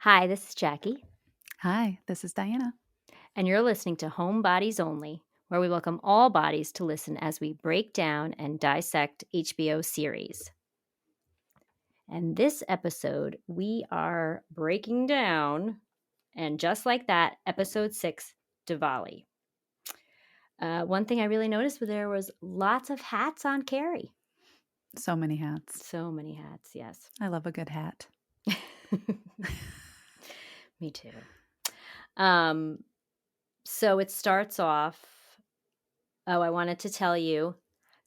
Hi, this is Jackie, Hi, this is Diana. and you're listening to Home Bodies Only, where we welcome all bodies to listen as we break down and dissect HBO series. And this episode, we are breaking down, and just like that, episode 6, Diwali. One thing I really noticed there was lots of hats on Carrie. So many hats. So many hats, yes. I love a good hat. Me too. So it starts off. Oh, I wanted to tell you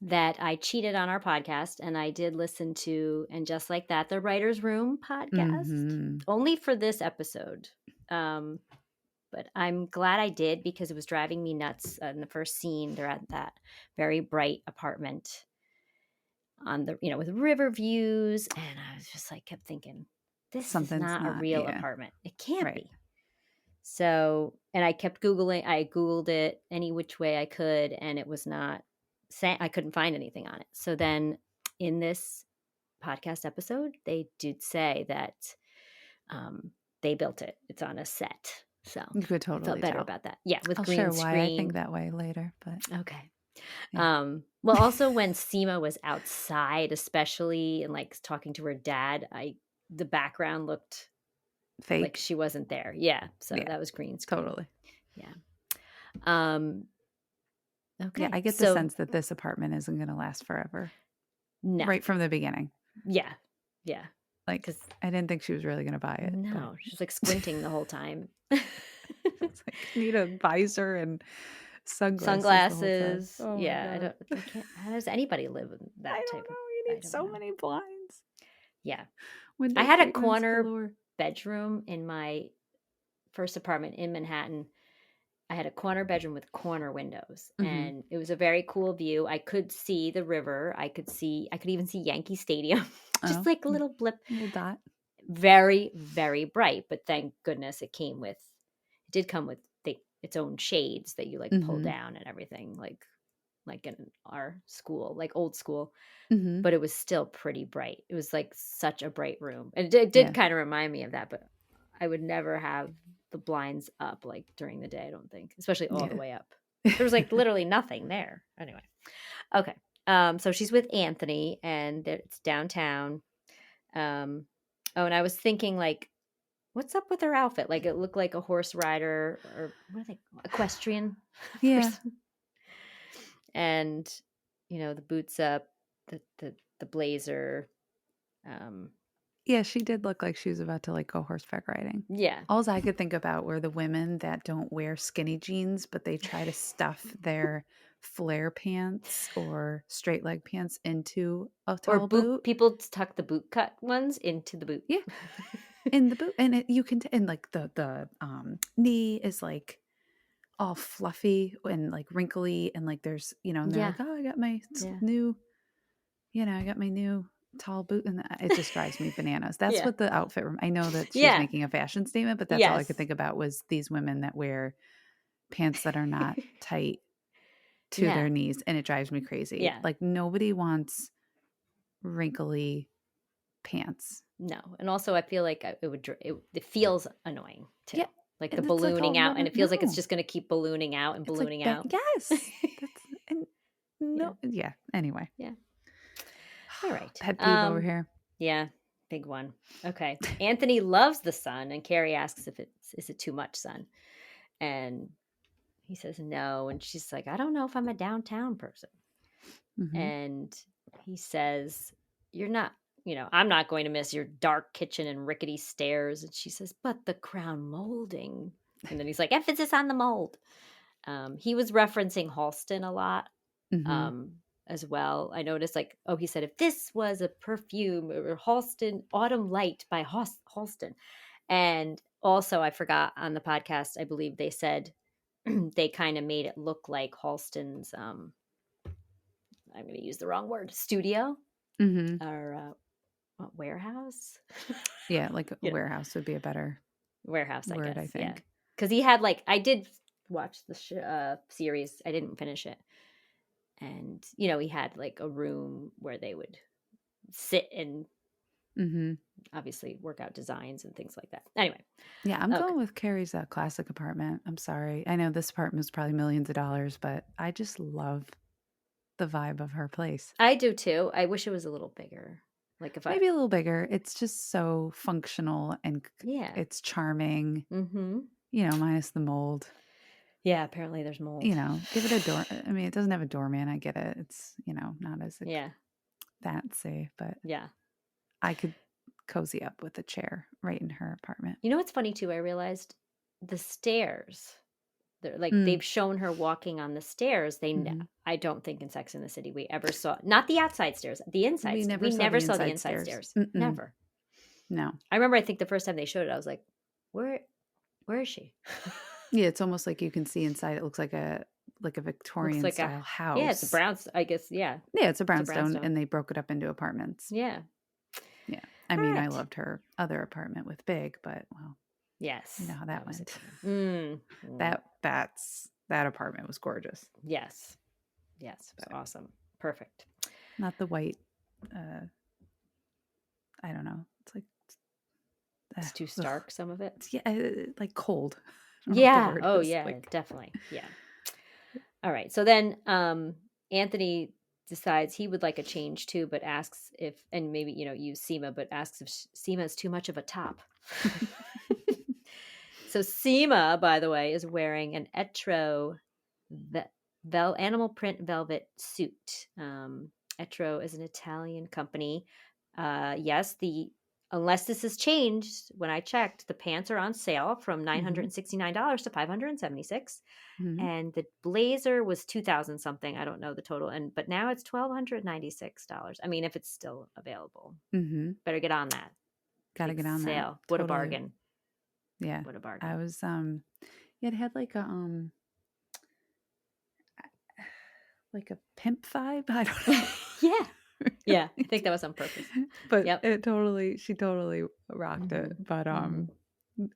that I cheated on our podcast and I did listen to And Just Like That, the Writer's Room podcast, only for this episode. But I'm glad I did because it was driving me nuts. In the first scene, they're at that very bright apartment on the, with river views. And I was just like, kept thinking, this is not a real apartment. It can't be. So, and I kept Googling, I Googled it any which way I could, and it was not, I couldn't find anything on it. So then in this podcast episode, they did say that they built it. It's on a set. So you could totally I felt better about that. Yeah, with I'll green share screen. Why I think that way later, but okay. Yeah. Well, also when Seema was outside, especially, and like talking to her dad, the background looked fake, like she wasn't there. Yeah, so that was green screen. Totally. Yeah. Okay. Yeah, I get the sense that this apartment isn't going to last forever. No. Right from the beginning. Yeah. Yeah. Like, because I didn't think she was really going to buy it. No, she's like squinting the whole time. It's like, need a visor and sunglasses. Oh, yeah, I can't. How does anybody live in that I type? Don't know. You need so many blinds. Yeah, I had a corner bedroom in my first apartment in Manhattan. I had a corner bedroom with corner windows, and it was a very cool view. I could see the river. I could even see Yankee Stadium, just like a little blip, little dot. Very, very bright, but thank goodness it did come with its own shades that you like pull down and everything, like in our school, like old school. But it was still pretty bright. It was like such a bright room, and it did kind of remind me of that. But I would never have the blinds up like during the day, I don't think, especially all the way up. There was like literally nothing there. Anyway, okay. So she's with Anthony, and it's downtown. Oh, and I was thinking, like, what's up with her outfit? Like, it looked like a horse rider, or what are they? Equestrian. Yeah. And the boots up, the blazer. Yeah, she did look like she was about to like go horseback riding. Yeah. All I could think about were the women that don't wear skinny jeans, but they try to stuff their flare pants or straight leg pants into a tall boot. People tuck the boot cut ones into the boot. Yeah. In the boot. And you can, and like the knee is like all fluffy and like wrinkly. And like there's, and they're like, oh, I got my new, I got my new tall boot, and it just drives me bananas. That's what the outfit. I know that she's making a fashion statement, but that's all I could think about was these women that wear pants that are not tight to their knees, and it drives me crazy. Yeah, like nobody wants wrinkly pants. No, and also I feel like it feels annoying too. Yeah, like the ballooning out, and it feels like it's just going to keep ballooning out and ballooning out. Yes, Anyway, yeah. All right. Pet peeve over here. Yeah, big one. Okay. Anthony loves the sun, and Carrie asks is it too much sun? And he says no, and she's like, I don't know if I'm a downtown person. And he says, you're not, I'm not going to miss your dark kitchen and rickety stairs. And she says, but the crown molding. And then he's like, emphasis on the mold. He was referencing Halston a lot. As well. I noticed he said, if this was a perfume or Halston Autumn Light by Halston. And also I forgot on the podcast, I believe they said they kind of made it look like Halston's, I'm going to use the wrong word, studio or warehouse. Yeah. Like a warehouse would be a better warehouse word, I guess. I think. Yeah. Cause he had I did watch the series. I didn't finish it. And, he had like a room where they would sit and obviously workout designs and things like that. Anyway. Yeah, I'm going with Carrie's classic apartment. I'm sorry. I know this apartment was probably millions of dollars, but I just love the vibe of her place. I do too. I wish it was a little bigger. Like if maybe a little bigger. It's just so functional and it's charming. Minus the mold. Yeah, apparently there's mold. Give it a door. I mean, it doesn't have a doorman. I get it. It's not as fancy, but I could cozy up with a chair right in her apartment. You know what's funny too? I realized the stairs. They've shown her walking on the stairs. I don't think in Sex and the City we ever saw, not the outside stairs, the inside. We never saw the inside stairs. Never. No. I remember. I think the first time they showed it, I was like, "Where is she?" Yeah, it's almost like you can see inside. It looks like a Victorian style house. Yeah, it's a brown. I guess. Yeah. Yeah, it's a brownstone, and they broke it up into apartments. Yeah. Yeah. I mean, I loved her other apartment with Big, but well. Yes. You know how that went. That apartment was gorgeous. Yes. Yes. It was awesome. Perfect. Not the white, I don't know. It's like. It's too stark, some of it. Yeah, like cold. Yeah. Oh, yeah, definitely. Yeah. All right. So then Anthony decides he would like a change too, but asks if, and maybe, use Seema, but asks if Seema is too much of a top. So Seema, by the way, is wearing an Etro animal print velvet suit. Etro is an Italian company. Yes, unless this has changed, when I checked, the pants are on sale from $969 to $576, and the blazer was $2,000 something. I don't know the total, but now it's $1,296. I mean, if it's still available, better get on that. Gotta get on sale. that. What a bargain! Yeah, what a bargain. I was it had like a pimp vibe. I don't know. Yeah. Yeah, I think that was on purpose. But she totally rocked it. But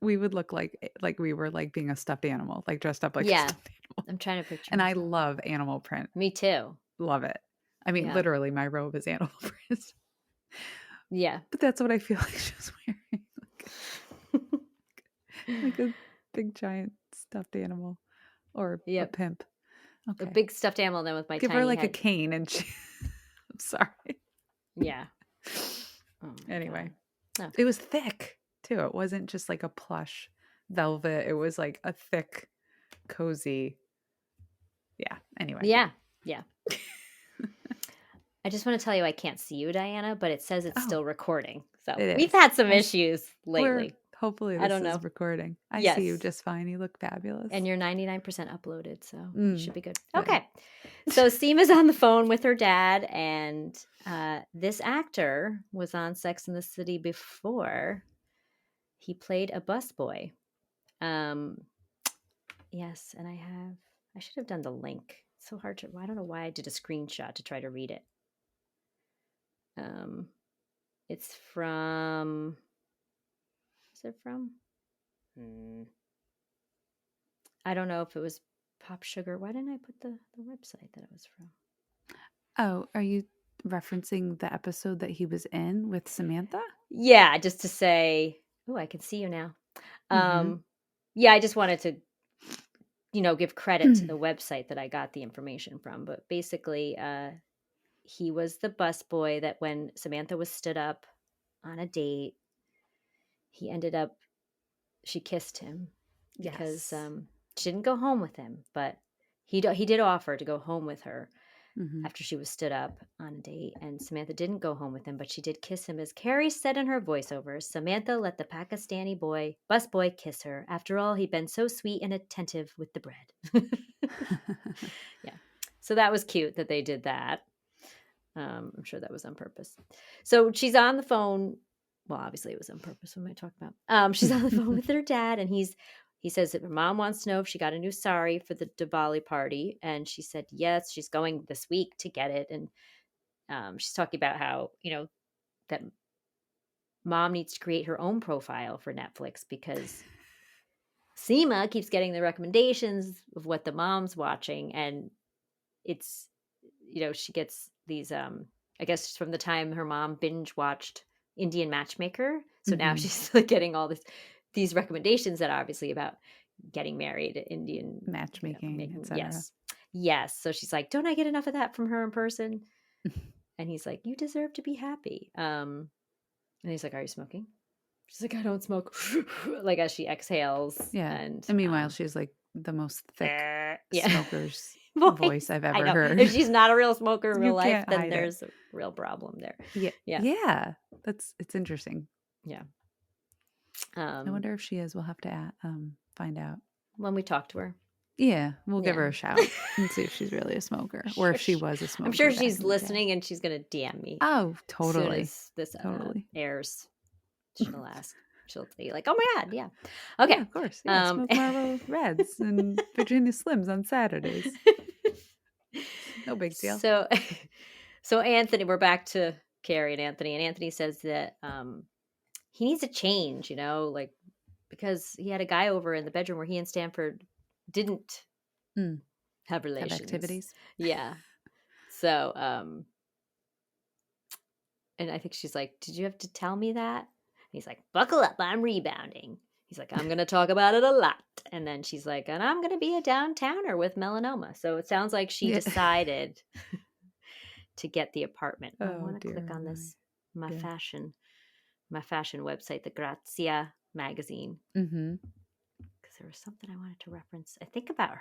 we would look like we were like being a stuffed animal, like dressed up like a stuffed animal. I'm trying to picture. And I love animal print. Me too. Love it. I mean, literally, my robe is animal print. Yeah. But that's what I feel like she was wearing. Like a big giant stuffed animal or a pimp. Okay. A big stuffed animal then with my Give tiny her like head. a cane and she I'm sorry. Yeah. Anyway. Okay. It was thick too. It wasn't just like a plush velvet. It was like a thick, cozy. Yeah. Anyway. Yeah. Yeah. I just want to tell you I can't see you, Diana, but it says it's still recording. So we've had some issues lately. Hopefully this is recording. I see you just fine. You look fabulous. And you're 99% uploaded, so you should be good. Okay. So Seema's on the phone with her dad, and this actor was on Sex and the City before. He played a busboy. Yes, and I should have done the link. It's so hard to, I don't know why I did a screenshot to try to read it. It's from... it from? I don't know if it was Pop Sugar. Why didn't I put the website that it was from? Oh, are you referencing the episode that he was in with Samantha? Yeah, just to say, oh, I can see you now. Yeah, I just wanted to, give credit to the website that I got the information from. But basically, he was the busboy that when Samantha was stood up on a date, he ended up, she kissed him because she didn't go home with him, but he did offer to go home with her after she was stood up on a date, and Samantha didn't go home with him, but she did kiss him. As Carrie said in her voiceover, Samantha let the Pakistani busboy kiss her. After all, he'd been so sweet and attentive with the bread. Yeah. So that was cute that they did that. I'm sure that was on purpose. So she's on the phone. Well, obviously it was on purpose. What am I talking about? She's on the phone with her dad, and he says that her mom wants to know if she got a new sari for the Diwali party. And she said, yes, she's going this week to get it. And she's talking about how, that mom needs to create her own profile for Netflix because Seema keeps getting the recommendations of what the mom's watching. And it's, she gets these, I guess from the time her mom binge watched Indian matchmaker. So now she's like getting all these recommendations that are obviously about getting married, Indian matchmaking, etc. Yes. So she's like, don't I get enough of that from her in person? And he's like, you deserve to be happy. And he's like, are you smoking? She's like, I don't smoke. Like as she exhales. Yeah. And meanwhile, she's like the most thick smoker's voice I've ever heard. If she's not a real smoker in real life, then there's a real problem there. Yeah. Yeah. It's interesting. Yeah. I wonder if she is. We'll have to find out when we talk to her. Yeah, we'll give her a shout and see if she's really a smoker, or if she was a smoker. I'm sure she's listening and she's gonna DM me. Oh, totally. As soon as this airs, she'll ask. She'll be like, "Oh my god, yeah, okay, of course, yeah, smoke Marlboro Reds and Virginia Slims on Saturdays. No big deal." So Anthony, we're back to Carrie and Anthony says that he needs a change, like because he had a guy over in the bedroom where he and Stanford didn't have relations. Have activities. Yeah. So, and I think she's like, did you have to tell me that? And he's like, buckle up, I'm rebounding. He's like, I'm going to talk about it a lot. And then she's like, and I'm going to be a downtowner with melanoma. So it sounds like she decided to get the apartment. I want to click on this, my fashion website, the Grazia magazine. Mm-hmm. There was something I wanted to reference. I think about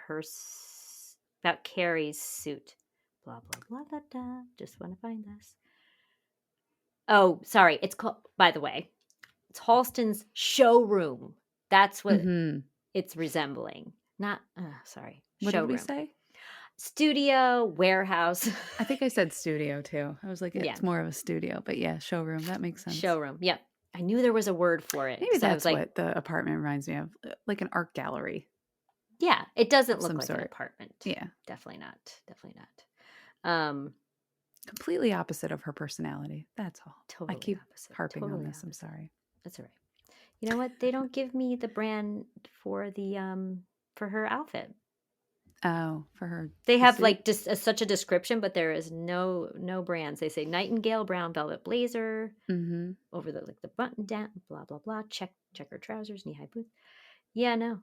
about Carrie's suit. Blah, blah, blah, blah, blah. Just want to find this. Oh, sorry. It's called, by the way, it's Halston's showroom. That's what it's resembling. Not, sorry. What showroom. Did we say? Studio, warehouse. I think I said studio too. I was like, it's more of a studio, but yeah, showroom. That makes sense. Showroom. Yep. I knew there was a word for it. Maybe that's what the apartment reminds me of, like an art gallery. Yeah, it doesn't look like an apartment. Yeah, definitely not. Definitely not. Completely opposite of her personality. That's all. Totally I keep harping totally on this. opposite. I'm sorry. That's all right. You know what? They don't give me the brand for for her outfit. Oh, for her. They have like just such a description, but there is no brands. They say Nightingale brown velvet blazer over the button down, blah blah blah. Checker trousers, knee high boots. Yeah, no,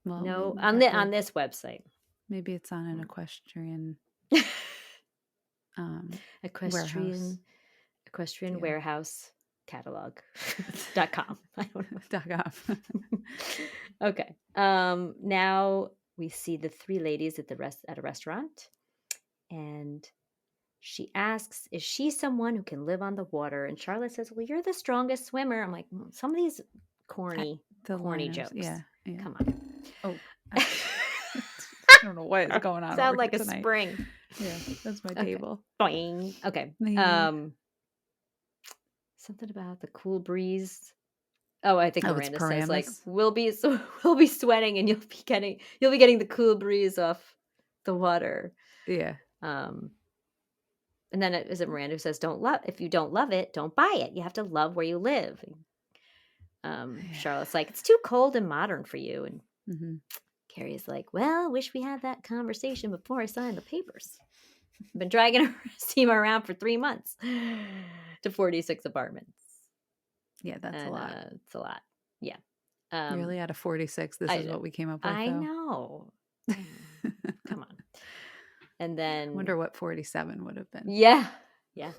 on this website. Maybe it's on an equestrian. Equestrian warehouse catalog.com. I don't know. Okay. Now we see the three ladies at a restaurant, and she asks, is she someone who can live on the water? And Charlotte says, well, you're the strongest swimmer. I'm like, some of these corny jokes. Yeah. Come on. Oh, I don't know what is going on. Sound like a tonight. spring. Yeah, that's my table. Boing. Okay. Something about the cool breeze. Oh, I think Miranda says like we'll be sweating and you'll be getting the cool breeze off the water. Yeah. And then is it Miranda who says if you don't love it, don't buy it. You have to love where you live. Charlotte's like, it's too cold and modern for you. And Carrie's like, well, wish we had that conversation before I signed the papers. I've been dragging Seema around for 3 months to 46 apartments. Yeah, that's a lot. It's a lot. Yeah. Really, out of 46, this is what we came up with. I know. Come on. And then I wonder what 47 would have been. Yeah. Yeah.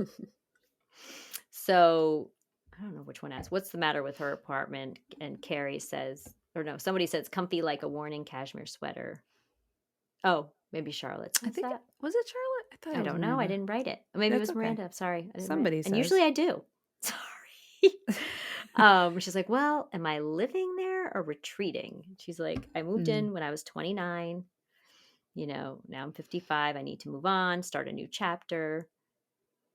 So I don't know which one asks, what's the matter with her apartment? And Carrie says, or no, somebody says, comfy like a worn-in cashmere sweater. Oh, maybe Charlotte. I think was it Charlotte? I don't know. I didn't write it. Maybe it was Miranda. I'm sorry. Somebody says. And usually I do. She's like, well, am I living there or retreating? She's like, I moved in when I was 29. Now I'm 55. I need to move on, start a new chapter.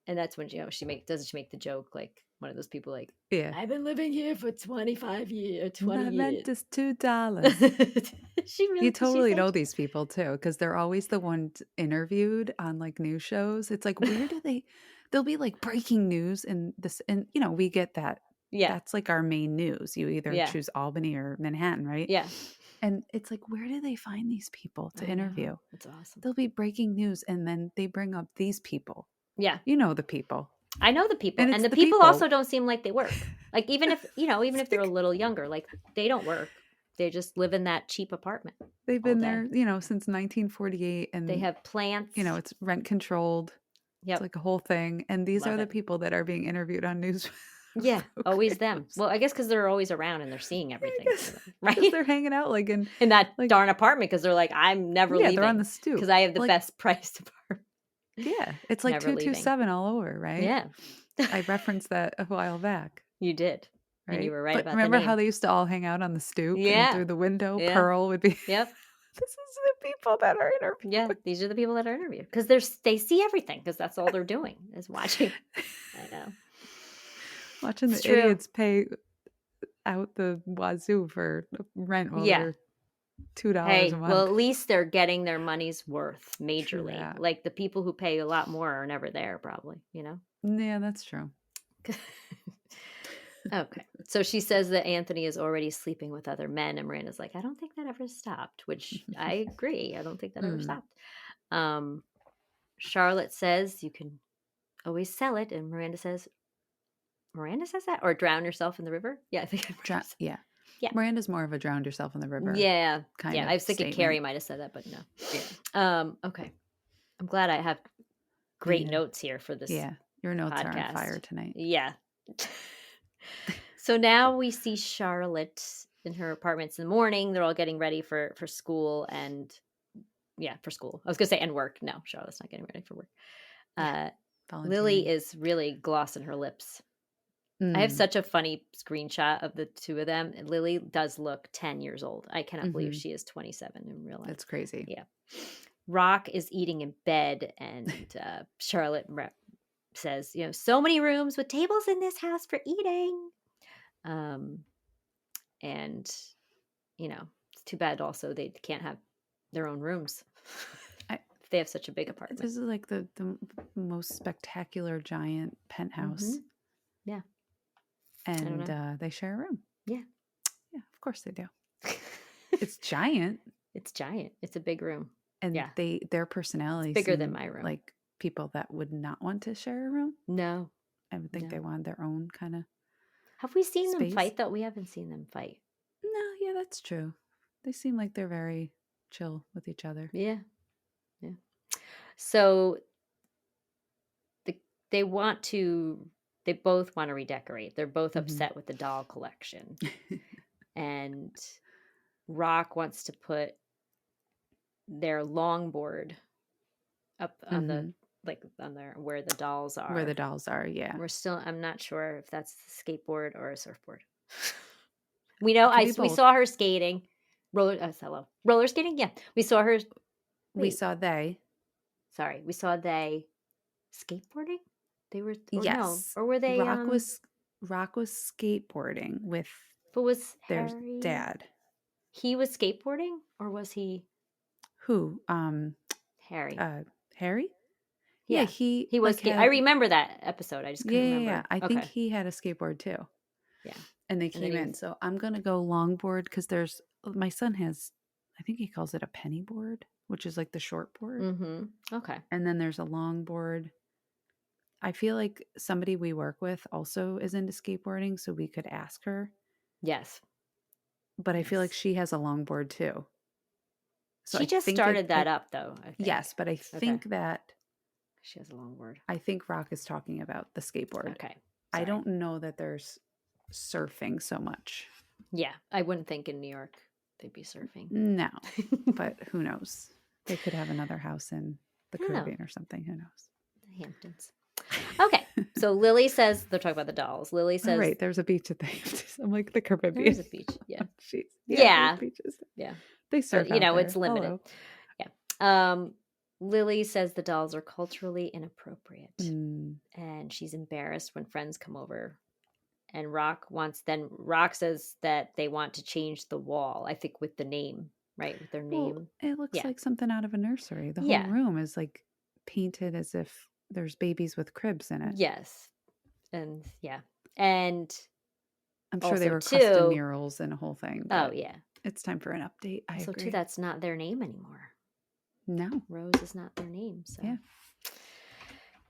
And that's when, she make the joke like one of those people like, yeah, I've been living here for 25 years, 20 years. My rent is $2. You totally know these people too, because they're always the ones interviewed on like news shows. It's like, where do they'll be like breaking news and this, and we get that. Yeah. That's like our main news. You either choose Albany or Manhattan, right? Yeah. And it's like, where do they find these people to interview? That's awesome. They'll be breaking news and then they bring up these people. Yeah. You know the people. I know the people, and the people also don't seem like they work. Like even if even if they're a little younger, like they don't work. They just live in that cheap apartment. They've been there, since 1948, and they have plants. It's rent controlled. Yep. It's like a whole thing. And these are the people that are being interviewed on news. Yeah, always them. Well, I guess because they're always around and they're seeing everything, right? They're hanging out like in that darn apartment because they're like, I'm never leaving. They're on the stoop because I have the best priced apartment. Yeah, it's like 227 all over, right? Yeah, I referenced that a while back. You did, right? And you were right about. Remember the name. how they used to all hang out on the stoop? Yeah, and through the window. Yeah. Pearl would be. Yep. This is the people that are interviewed. Yeah, these are the people that are interviewed because they see everything because that's all they're doing is watching. I know. Watching the idiots pay out the wazoo for rent while they're $2 a month. Well, at least they're getting their money's worth majorly. True. Like the people who pay a lot more are never there, probably. Yeah, that's true. Okay. So she says that Anthony is already sleeping with other men, and Miranda's like, I don't think that ever stopped, which I agree. I don't think that ever stopped. Charlotte says you can always sell it, and Miranda says that? Or drown yourself in the river? Yeah, I think yeah. Miranda's more of a drown yourself in the river. Yeah. I was thinking statement. Carrie might have said that, but no. Yeah. Okay. I'm glad I have great notes here for this. Yeah. Your notes are on fire tonight. Yeah. So now we see Charlotte in her apartments in the morning. They're all getting ready for school and for school. I was going to say and work. No, Charlotte's not getting ready for work. Lily is really glossing her lips. I have such a funny screenshot of the two of them. Lily does look 10 years old. I cannot believe she is 27 in real life. That's crazy. Yeah. Rock is eating in bed, and Charlotte says, so many rooms with tables in this house for eating. And, it's too bad also they can't have their own rooms. They have such a big apartment. This is like the most spectacular giant penthouse. Mm-hmm. Yeah. And they share a room. Yeah. Yeah, of course they do. It's giant. It's giant. It's a big room. And their personalities bigger than my room. Like people that would not want to share a room. No. I would think they want their own kind of. Have we seen them fight though? We haven't seen them fight. No, yeah, that's true. They seem like they're very chill with each other. Yeah. Yeah. So they both want to redecorate. They're both upset with the doll collection. And Rock wants to put their longboard up on the where the dolls are. Where the dolls are, yeah. I'm not sure if that's a skateboard or a surfboard. We know we saw her skating. Roller skating? Yeah. We saw her. We saw they skateboarding? They were yes. No. Or were they Rock was skateboarding with their dad. He was skateboarding, or was he who? Harry. Harry? Yeah, he was. I remember that episode. I just couldn't remember. Yeah. I think he had a skateboard too. Yeah, and they came in. So I'm gonna go longboard because my son has. I think he calls it a penny board, which is like the short board. Mm-hmm. Okay. And then there's a longboard. I feel like somebody we work with also is into skateboarding, so we could ask her. Yes. But I feel like she has a longboard too. So she just started that up though. I think. Yes, but I think that she has a longboard. I think Rock is talking about the skateboard. Okay. Sorry. I don't know that there's surfing so much. Yeah, I wouldn't think in New York they'd be surfing. No, but who knows? They could have another house in the Caribbean or something. Who knows? The Hamptons. Okay, so Lily says they're talking about the dolls. Lily says, "Right, there's a beach at the Hamptons." I'm like the Caribbean. There's a beach. Yeah. Jeez. Yeah. Beaches. Yeah. They surf. But, it's limited. Hello. Yeah. Lily says the dolls are culturally inappropriate, and she's embarrassed when friends come over. And Rock says that they want to change the wall. I think with the name, right? With their name. Well, it looks like something out of a nursery. The whole room is like painted as if there's babies with cribs in it. Yes. And and I'm sure they were custom murals and a whole thing. Oh yeah. It's time for an update. I agree. Too, that's not their name anymore. No. Rose is not their name. So yeah.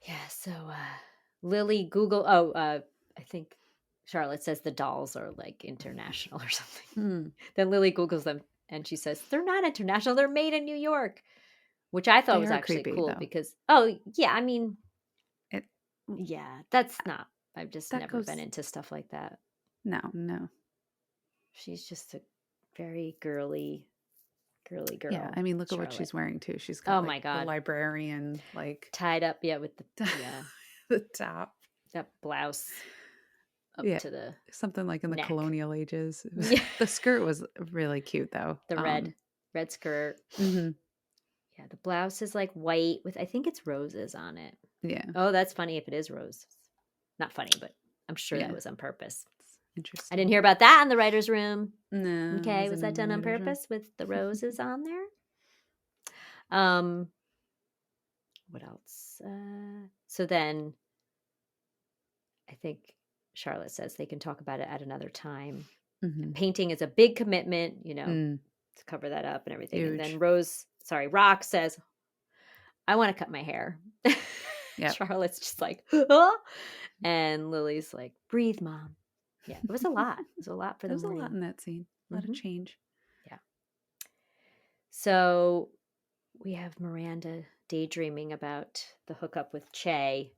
Yeah, so Lily Google. I think Charlotte says the dolls are like international or something. Then Lily Googles them and she says they're not international. They're made in New York, which I thought was actually creepy, cool though. because I mean, that's not. I've just never been into stuff like that. No. She's just a very girly girl. Yeah, I mean, look Charlotte. at what she's wearing too. She's got my God, the librarian tied up, with the the top, that blouse up to the something like in the neck. colonial ages. The skirt was really cute though. The red skirt. Mm-hmm. Yeah, the blouse is like white with I think it's roses on it. Yeah. Oh, that's funny if it is roses. Not funny, but I'm sure that was on purpose. Interesting. I didn't hear about that in the writer's room. No. Okay, was that done on purpose with the roses on there? What else? So then I think Charlotte says they can talk about it at another time. Mm-hmm. Painting is a big commitment, to cover that up and everything. Huge. And then Rock says, I want to cut my hair. Yep. Charlotte's just like, oh. And Lily's like, breathe, Mom. Yeah, it was a lot. It was a lot for them. There was a lot in that scene. A lot of change. Yeah. So we have Miranda daydreaming about the hookup with Che,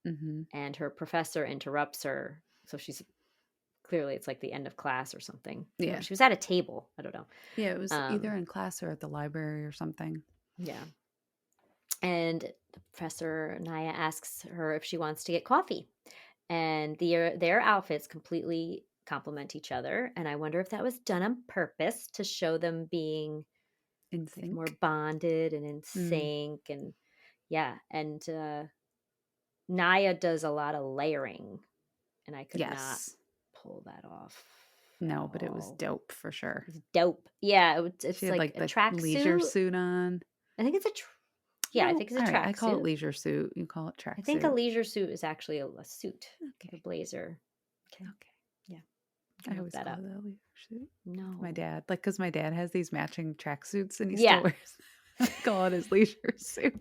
and her professor interrupts her. So she's clearly, it's like the end of class or something. Yeah. She was at a table. I don't know. Yeah, it was either in class or at the library or something. Yeah. And Professor Naya asks her if she wants to get coffee. And their outfits completely complement each other. And I wonder if that was done on purpose to show them being in sync, more bonded and in sync. And and Naya does a lot of layering. And I could not pull that off. No, but it was dope for sure. It's dope. Yeah, it's like a track leisure suit on. I think it's I think it's a track I call it leisure suit. You call it track suit. I think a leisure suit is actually a suit. Okay. A blazer. Okay. Yeah. I always call it a leisure suit. No. My dad. Because my dad has these matching track suits and he still wears I call it his leisure suit.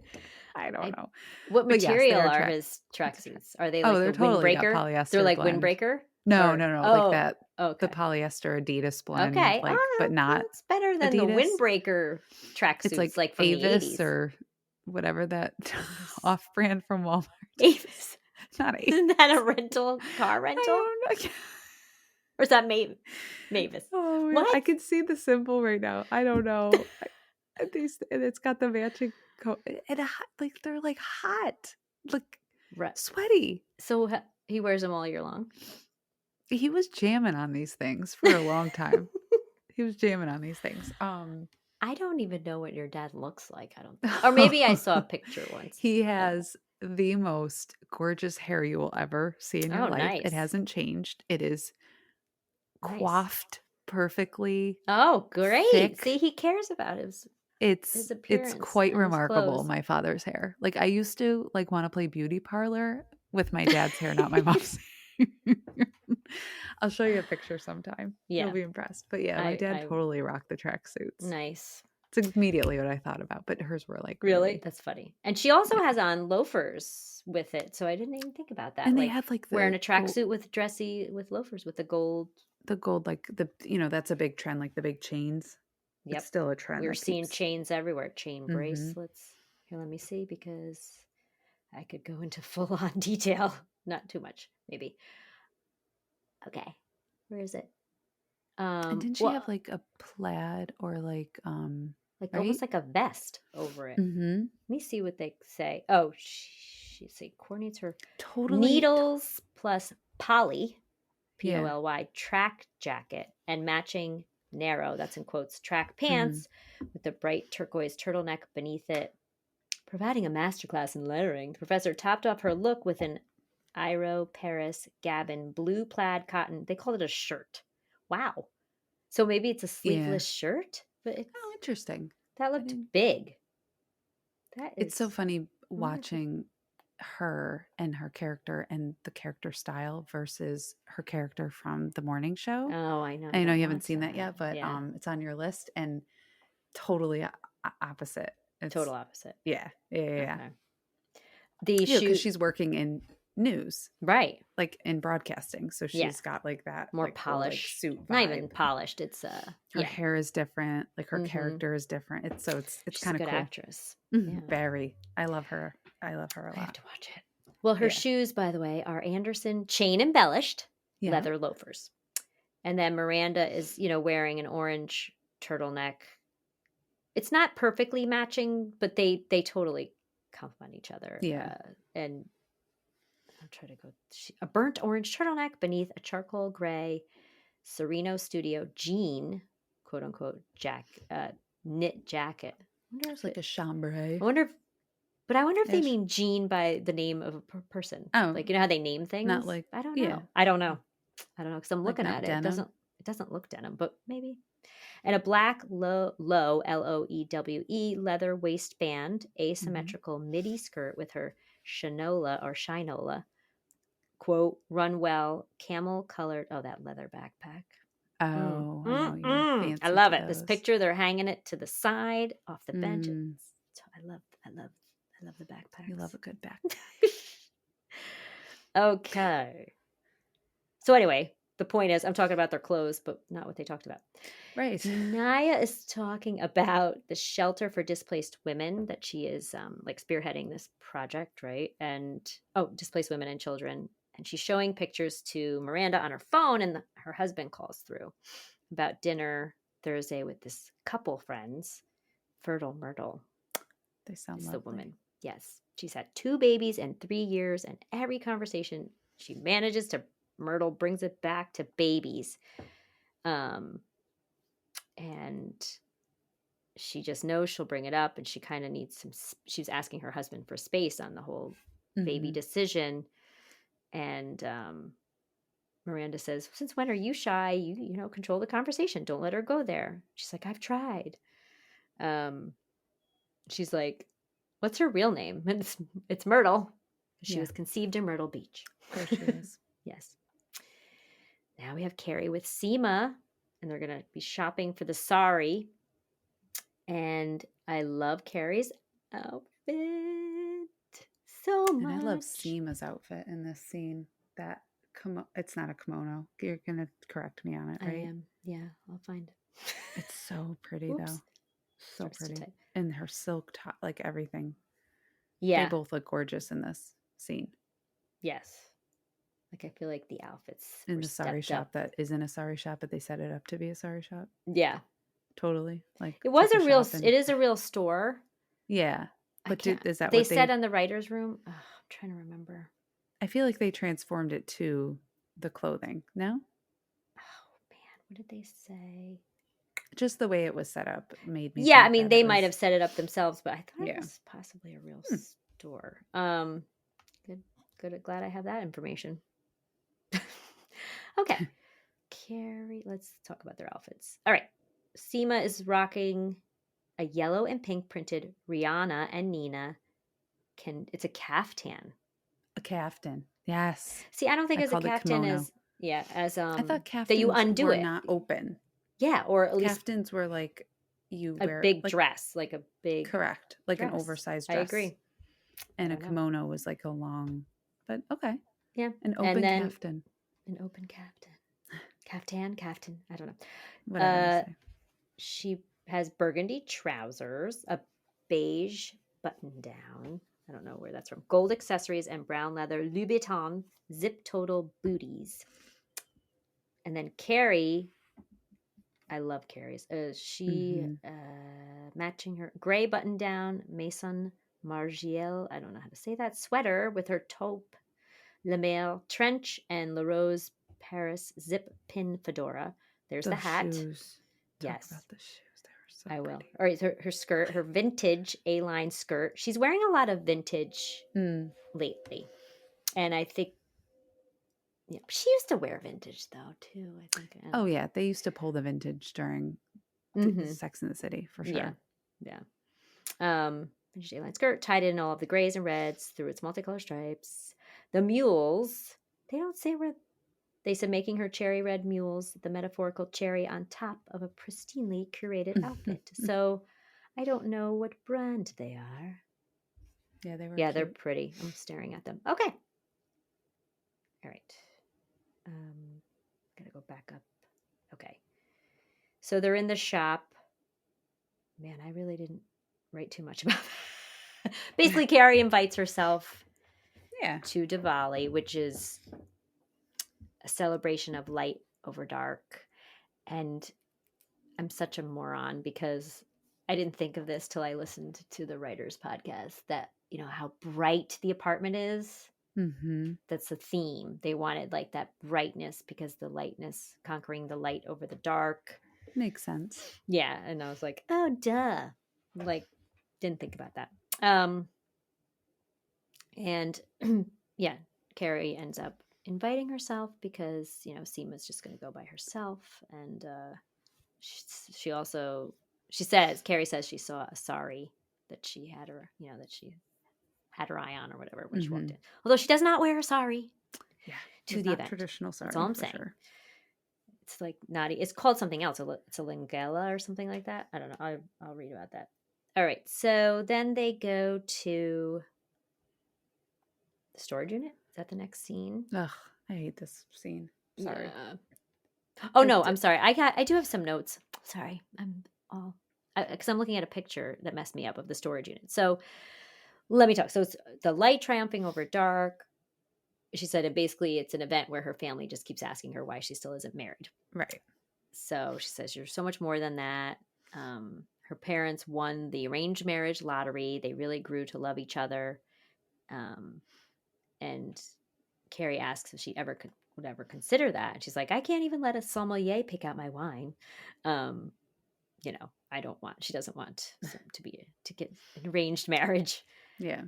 I don't know. What material are his track suits? Are they like they're totally windbreaker? Polyester they're like blend. Windbreaker? No. Like that. Okay. The polyester Adidas blend. Okay. But not. It's better than Adidas. The windbreaker track suits. It's like from Avis the 80s. Or whatever that off-brand from Walmart. Avis. Not Avis. Isn't that a car rental? I don't know. Or is that Mavis? Oh, what? I can see the symbol right now. I don't know. And it's got the matching coat. And they're like hot. Sweaty. So he wears them all year long? He was jamming on these things for a long time. He was jamming on these things. I don't even know what your dad looks like. I don't think. Or maybe I saw a picture once. He has the most gorgeous hair you will ever see in your life. Nice. It hasn't changed. It is coiffed perfectly. Oh, great. Thick. See, he cares about his appearance. It's quite remarkable, my father's hair. Like I used to want to play beauty parlor with my dad's hair, not my mom's. I'll show you a picture sometime. Yeah. You'll be impressed. But yeah, my dad totally rocked the tracksuits. Nice. It's immediately what I thought about, but hers were like really? That's funny. And she also has on loafers with it, so I didn't even think about that. And they had wearing a tracksuit with loafers with the gold. The gold, that's a big trend, like the big chains. Yep. It's still a trend. We're seeing chains everywhere. Chain bracelets. Here, let me see, because I could go into full on detail. Not too much, maybe. Okay, where is it? And didn't she have a plaid or almost like a vest over it? Mm-hmm. Let me see what they say. Oh, she coordinates her needles plus poly, P-O-L-Y, track jacket and matching narrow, that's in quotes, track pants with a bright turquoise turtleneck beneath it. Providing a masterclass in layering, the professor topped off her look with an Iro Paris Gabin blue plaid cotton. They called it a shirt. Wow. So maybe it's a sleeveless shirt? But interesting. That looked big. It's so funny watching her and her character and the character style versus her character from the morning show. Oh, I know. I know you haven't seen that yet, but it's on your list and totally opposite. Total opposite. Yeah. Okay. The shoot, because she's working in news. Right. Like in broadcasting. So she's got like that more like, polished whole, like, suit vibe. Not even polished. It's her hair is different. Like her character is different. It's kind of cool. She's a good actress. Yeah. Very. I love her. I love her a lot. I have to watch it. Well, her shoes, by the way, are Anderson chain embellished leather loafers. And then Miranda is, wearing an orange turtleneck. It's not perfectly matching, but they totally complement each other. Yeah. And I'll try to go. A burnt orange turtleneck beneath a charcoal gray Sereno Studio jean, quote unquote, knit jacket. It's like a chambray. I wonder if they mean jean by the name of a person. Oh, like how they name things. Not like I don't know. I don't know because I'm looking at it. Denim. It doesn't look denim, but maybe. And a black low LOEWE leather waistband, asymmetrical midi skirt with her shinola, quote, run well, camel colored. Oh, that leather backpack. Oh, I know you're fancy. I love it. This picture, they're hanging it to the side off the bench. I love the backpack. You love a good backpack. Okay. So anyway, the point is, I'm talking about their clothes, but not what they talked about. Right. Naya is talking about the shelter for displaced women that she is spearheading this project, right? And displaced women and children. And she's showing pictures to Miranda on her phone, and her husband calls through about dinner Thursday with this couple friends. Fertile Myrtle. They sound is lovely. The woman. Yes. She's had 2 babies in 3 years, and every conversation she manages to, Myrtle brings it back to babies. And she just knows she'll bring it up, and she kind of needs she's asking her husband for space on the whole baby decision. And Miranda says, since when are you shy? You control the conversation. Don't let her go there. She's like, I've tried. She's like, what's her real name? And it's Myrtle. She was conceived in Myrtle Beach. There she is. Yes. Now we have Carrie with Seema, and they're going to be shopping for the sari. And I love Carrie's outfit so much. And I love Seema's outfit in this scene. It's not a kimono. You're going to correct me on it, right? I am. Yeah, I'll find it. It's so pretty, though. So pretty. And her silk top, like everything. Yeah. They both look gorgeous in this scene. Yes. Like, I feel like the outfits in the sari shop that isn't a sari shop, but they set it up to be a sari shop. Yeah. Totally. Like, it is a real store. Yeah. But is that they what said in the writer's room? Oh, I'm trying to remember. I feel like they transformed it to the clothing. No? Oh, man. What did they say? Just the way it was set up made me. Yeah, I mean, they might have set it up themselves, but I thought it was possibly a real store. Good. Glad I have that information. Okay. Carrie, let's talk about their outfits. All right. Seema is rocking a yellow and pink printed Rihanna and Nina. It's a caftan. A caftan. Yes. See, I don't think it's a caftan as I thought caftans that you undo were it. Not open. Yeah, or at least caftans were like you a wear big dress, like a big correct, like dress. An oversized dress. I agree. And a kimono was like a long, but okay. Yeah, an open caftan. An open caftan. Caftan. I don't know. Whatever you say. She has burgundy trousers, a beige button down. I don't know where that's from. Gold accessories and brown leather Louboutin zip total booties. And then Carrie, I love Carrie's. She matching her gray button down Maison Margiela. I don't know how to say that. Sweater with her taupe Lemel trench and La Rose Paris zip pin fedora. There's the hat. Shoes. Yes. Talk about the shoes. I will. All right, her skirt, her vintage A-line skirt. She's wearing a lot of vintage lately. And I think she used to wear vintage though too, I think. Oh yeah, they used to pull the vintage during Sex and the City for sure. Yeah. Vintage A-line skirt tied in all of the grays and reds through its multicolored stripes. The mules, they don't say where. They said making her cherry red mules, the metaphorical cherry on top of a pristinely curated outfit. So I don't know what brand they are. Yeah, they were. Yeah, cute. They're pretty. I'm staring at them. Okay. back up. Okay. So they're in the shop. Man, I really didn't write too much about that. Basically, Carrie invites herself to Diwali, which is a celebration of light over dark. And I'm such a moron because I didn't think of this till I listened to the writer's podcast that, how bright the apartment is. Mm-hmm. That's the theme. They wanted like that brightness because the lightness conquering the light over the dark. Makes sense. Yeah. And I was like, oh, duh. Like, didn't think about that. And yeah, Carrie ends up inviting herself because, Seema's just going to go by herself. And Carrie says she saw a sari that she had her, that she had her eye on or whatever when she walked in. Although she does not wear a sari to the event. Traditional sari. That's all I'm saying. Sure. It's like naughty. It's called something else. It's a lingala or something like that. I don't know. I'll read about that. All right. So then they go to the storage unit. Is that the next scene? Ugh, I hate this scene. Sorry. Yeah. Oh no, I'm sorry. I do have some notes. Sorry. Because I'm looking at a picture that messed me up of the storage unit. So let me talk. So it's the light triumphing over dark. She said basically it's an event where her family just keeps asking her why she still isn't married. Right. So she says you're so much more than that. Her parents won the arranged marriage lottery. They really grew to love each other. And Carrie asks if she would ever consider that. And she's like, I can't even let a sommelier pick out my wine. She doesn't want to get an arranged marriage. Yeah.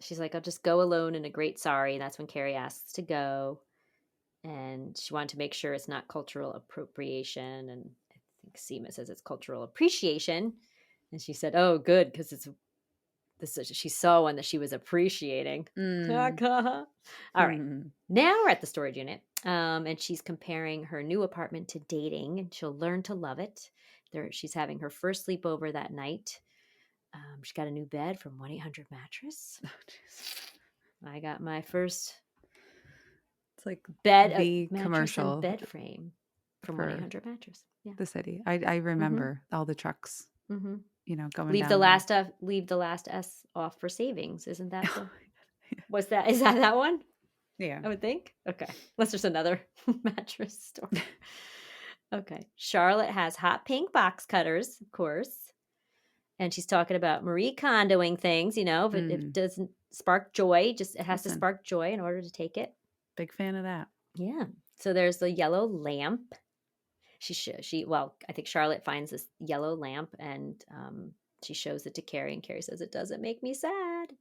She's like, I'll just go alone in a great sari. And that's when Carrie asks to go. And she wanted to make sure it's not cultural appropriation. And I think Seema says it's cultural appreciation. And she said, oh, good, because she saw one that she was appreciating. All right. Now we're at the storage unit. And she's comparing her new apartment to dating, and she'll learn to love it. She's having her first sleepover that night. She got a new bed from 1-800 Mattress. Oh, I got my first bed commercial bed frame from 1-800 Mattress. Yeah. The city. I remember all the trucks. Mm-hmm. Going leave down the last S off for savings. Isn't that what's that? Is that one? Yeah, I would think. Okay, unless there's another mattress store. Okay, Charlotte has hot pink box cutters, of course, and she's talking about Marie Kondoing things. If it doesn't spark joy, it has to spark joy in order to take it. Big fan of that. Yeah. So there's the yellow lamp. I think Charlotte finds this yellow lamp and she shows it to Carrie, and Carrie says it doesn't make me sad.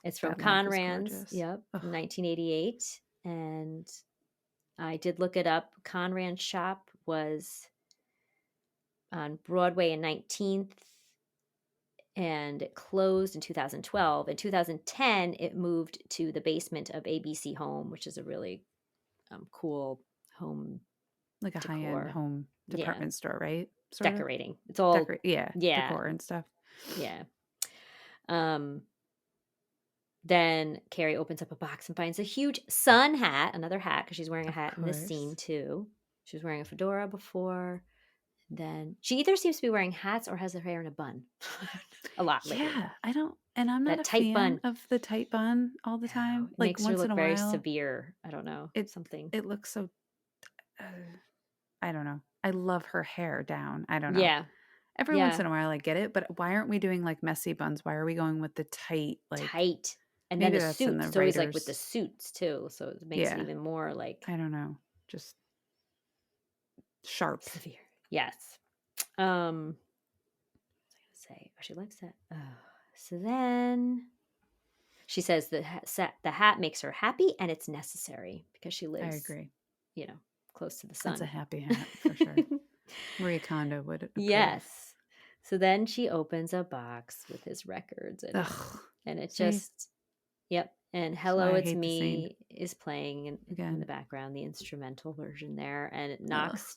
It's from Conran's, from 1988. And I did look it up. Conran's shop was on Broadway and 19th, and it closed in 2012. In 2010, it moved to the basement of ABC Home, which is a really cool home, like a decor. High-end home department store, right? Decorating. It's all decor and stuff. Yeah. Then Carrie opens up a box and finds a huge sun hat, another hat, because she's wearing a hat in this scene too. She was wearing a fedora before. Then she either seems to be wearing hats or has her hair in a bun a lot lately. Yeah, I'm not a fan of the tight bun all the time. It makes her look very severe. I don't know. It looks so, I don't know. I love her hair down. I don't know. Yeah. Every once in a while I get it, but why aren't we doing like messy buns? Why are we going with the tight? Tight. And then the suits. It's always like with the suits too. So it makes it even more like, I don't know. Just sharp. Severe. Yes. What was I going to say? Oh, she likes that. Oh. So then she says the hat makes her happy and it's necessary because she lives, I agree, close to the sun. That's a happy hat for sure. Marie Kondo would approve. Yes. So then she opens a box with his records in it. And it just, and Hello, It's Me is playing in the background, the instrumental version there. And it knocks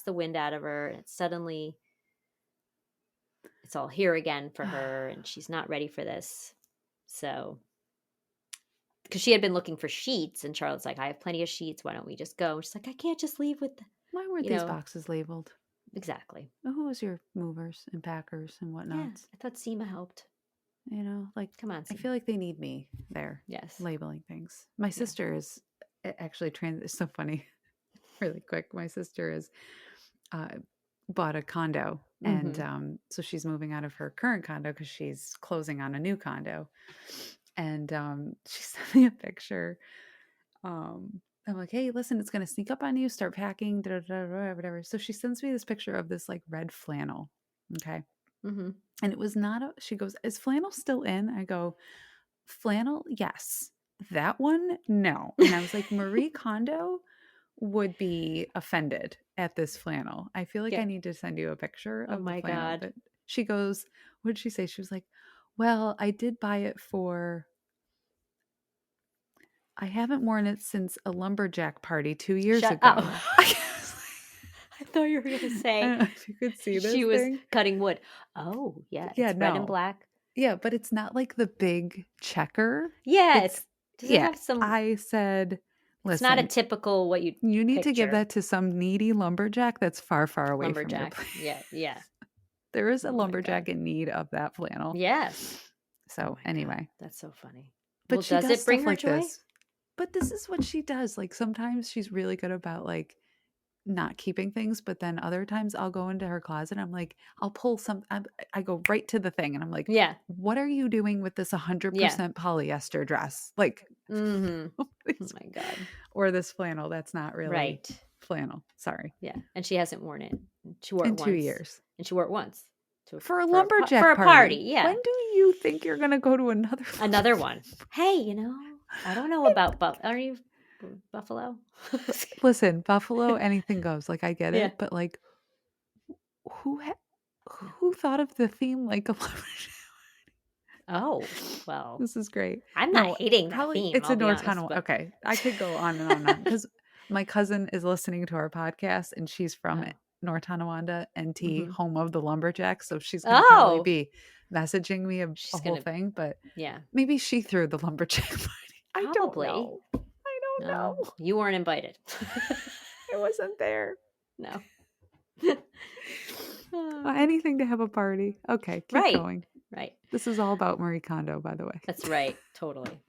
the wind out of her. And suddenly it's all here again for her. And she's not ready for this. So because she had been looking for sheets, and Charlotte's like, I have plenty of sheets. Why don't we just go? And she's like, I can't just leave with the, Why weren't these boxes labeled? Exactly. Who was your movers and packers and whatnot? Yeah, I thought Seema helped. You know, like, come on, Seema. I feel like they need me there. Yes. Labeling things. My sister is actually it's so funny. Really quick. My sister is bought a condo, and so she's moving out of her current condo because she's closing on a new condo. And she sent me a picture. I'm like, hey, listen, it's gonna sneak up on you. Start packing, whatever. So she sends me this picture of this like red flannel. Okay. And it was not she goes, is flannel still in? I go, flannel, yes. That one, no. And I was like, Marie Kondo would be offended at this flannel. I feel like I need to send you a picture of the flannel. God. But she goes, what did she say? She was like, well, I did buy it for, I haven't worn it since a lumberjack party 2 years ago. Up. I thought you were going to say, I don't know if you could see this. She was cutting wood. Oh, yeah. It's red and black. Yeah, but it's not like the big checker. Yeah, does it have some? I said, listen, it's not a typical what you need picture. to give that to some needy lumberjack that's far, far away from your place. Yeah. There is a lumberjack in need of that flannel. Yes. So anyway, that's so funny. But does it bring her joy? This. But this is what she does. Like sometimes she's really good about like not keeping things, but then other times I'll go into her closet. I'm like, I'll pull some. I go right to the thing, and I'm like, yeah, what are you doing with this 100% polyester dress? Like, oh my God, or this flannel that's not really flannel. Sorry. Yeah, and she hasn't worn it. She wore it once. 2 years, and she wore it once for a lumberjack for a party. Yeah. When do you think you're gonna go to another one? Hey, I don't know about are you Buffalo? Listen, Buffalo, anything goes. Like I get it, but like, who thought of the theme like a lumberjack? Oh, well, this is great. I'm not hating that theme. It's a North Carolina. Okay, I could go on and on because my cousin is listening to our podcast and she's from North Tonawanda, NT, home of the lumberjacks. So she's going to probably be messaging me a whole thing. But maybe she threw the lumberjack party. I don't know. You weren't invited. I wasn't there. No. Anything to have a party. Okay, keep going. Right. This is all about Marie Kondo, by the way. That's right. Totally.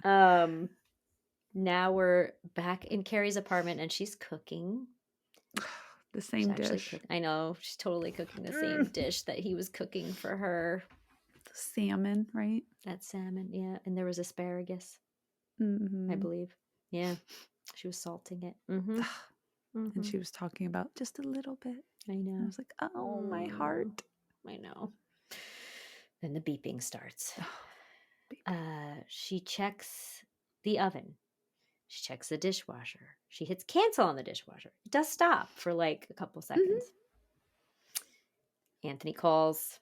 Now we're back in Carrie's apartment and she's cooking. The same dish. I know. She's totally cooking the same dish that he was cooking for her. The salmon, right? That salmon, yeah. And there was asparagus, I believe. Yeah. She was salting it. And she was talking about just a little bit. I know. I was like, oh, my heart. I know. Then the beeping starts. She checks the oven. She checks the dishwasher. She hits cancel on the dishwasher. It does stop for like a couple seconds. Anthony calls.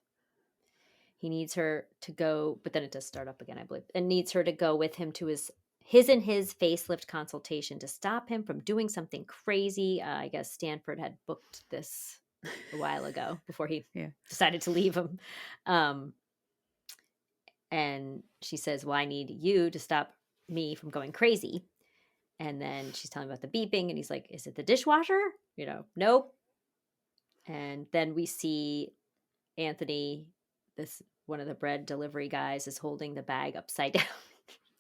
He needs her to go, but then it does start up again, I believe, and needs her to go with him to his facelift consultation to stop him from doing something crazy. I guess Stanford had booked this a while ago before he decided to leave him. And she says, well, I need you to stop me from going crazy. And then she's telling about the beeping and he's like, is it the dishwasher? Nope. And then we see Anthony, one of the bread delivery guys, is holding the bag upside down.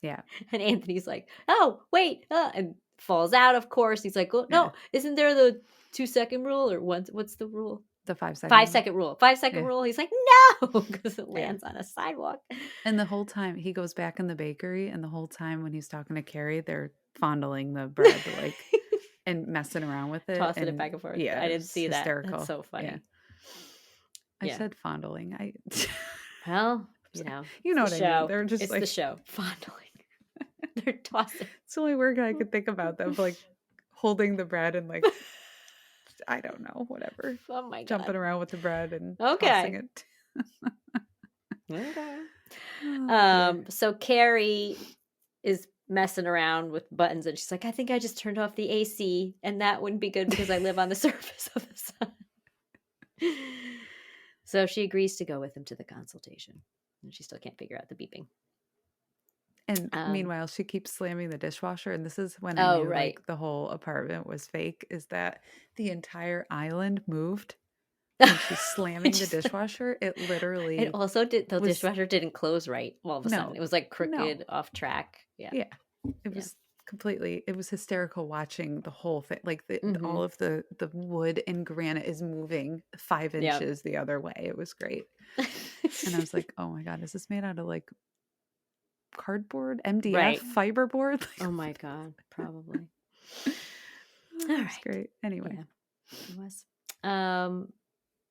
Yeah. And Anthony's like, oh, wait. And falls out, of course. He's like, well, no, isn't there the 2-second rule or what's the rule? The 5-second 5-second rule. 5-second rule. He's like, no, because it lands on a sidewalk. And the whole time he goes back in the bakery, and the whole time when he's talking to Carrie, they're fondling the bread, like, and messing around with it, tossing it back and forth. Yeah, I didn't see hysterical. That. That's so funny. I said fondling. Well, you know what I mean. They're just it's like the show fondling. They're tossing. It's the only word I could think about them, like holding the bread and like. I don't know, whatever. Oh my God. Jumping around with the bread and tossing it. Okay. So Carrie is messing around with buttons and she's like, I think I just turned off the AC and that wouldn't be good because I live on the surface of the sun. So she agrees to go with him to the consultation and she still can't figure out the beeping. And meanwhile, she keeps slamming the dishwasher. And this is when I Oh, knew right. like the whole apartment was fake, is that the entire island moved when she's slamming the dishwasher. It It literally also the was dishwasher didn't close right all of a sudden. no, It was like no. crooked, off track. Yeah. Yeah. It Yeah. was completely, it was hysterical watching the whole thing. Like Mm-hmm. all of the wood and granite is moving 5 Yeah. inches the other way. It was great. And I was like, oh my God, is this made out of like cardboard, MDF, Right. fiberboard? Oh my God, probably. All right. Great. Anyway. Yeah, it was.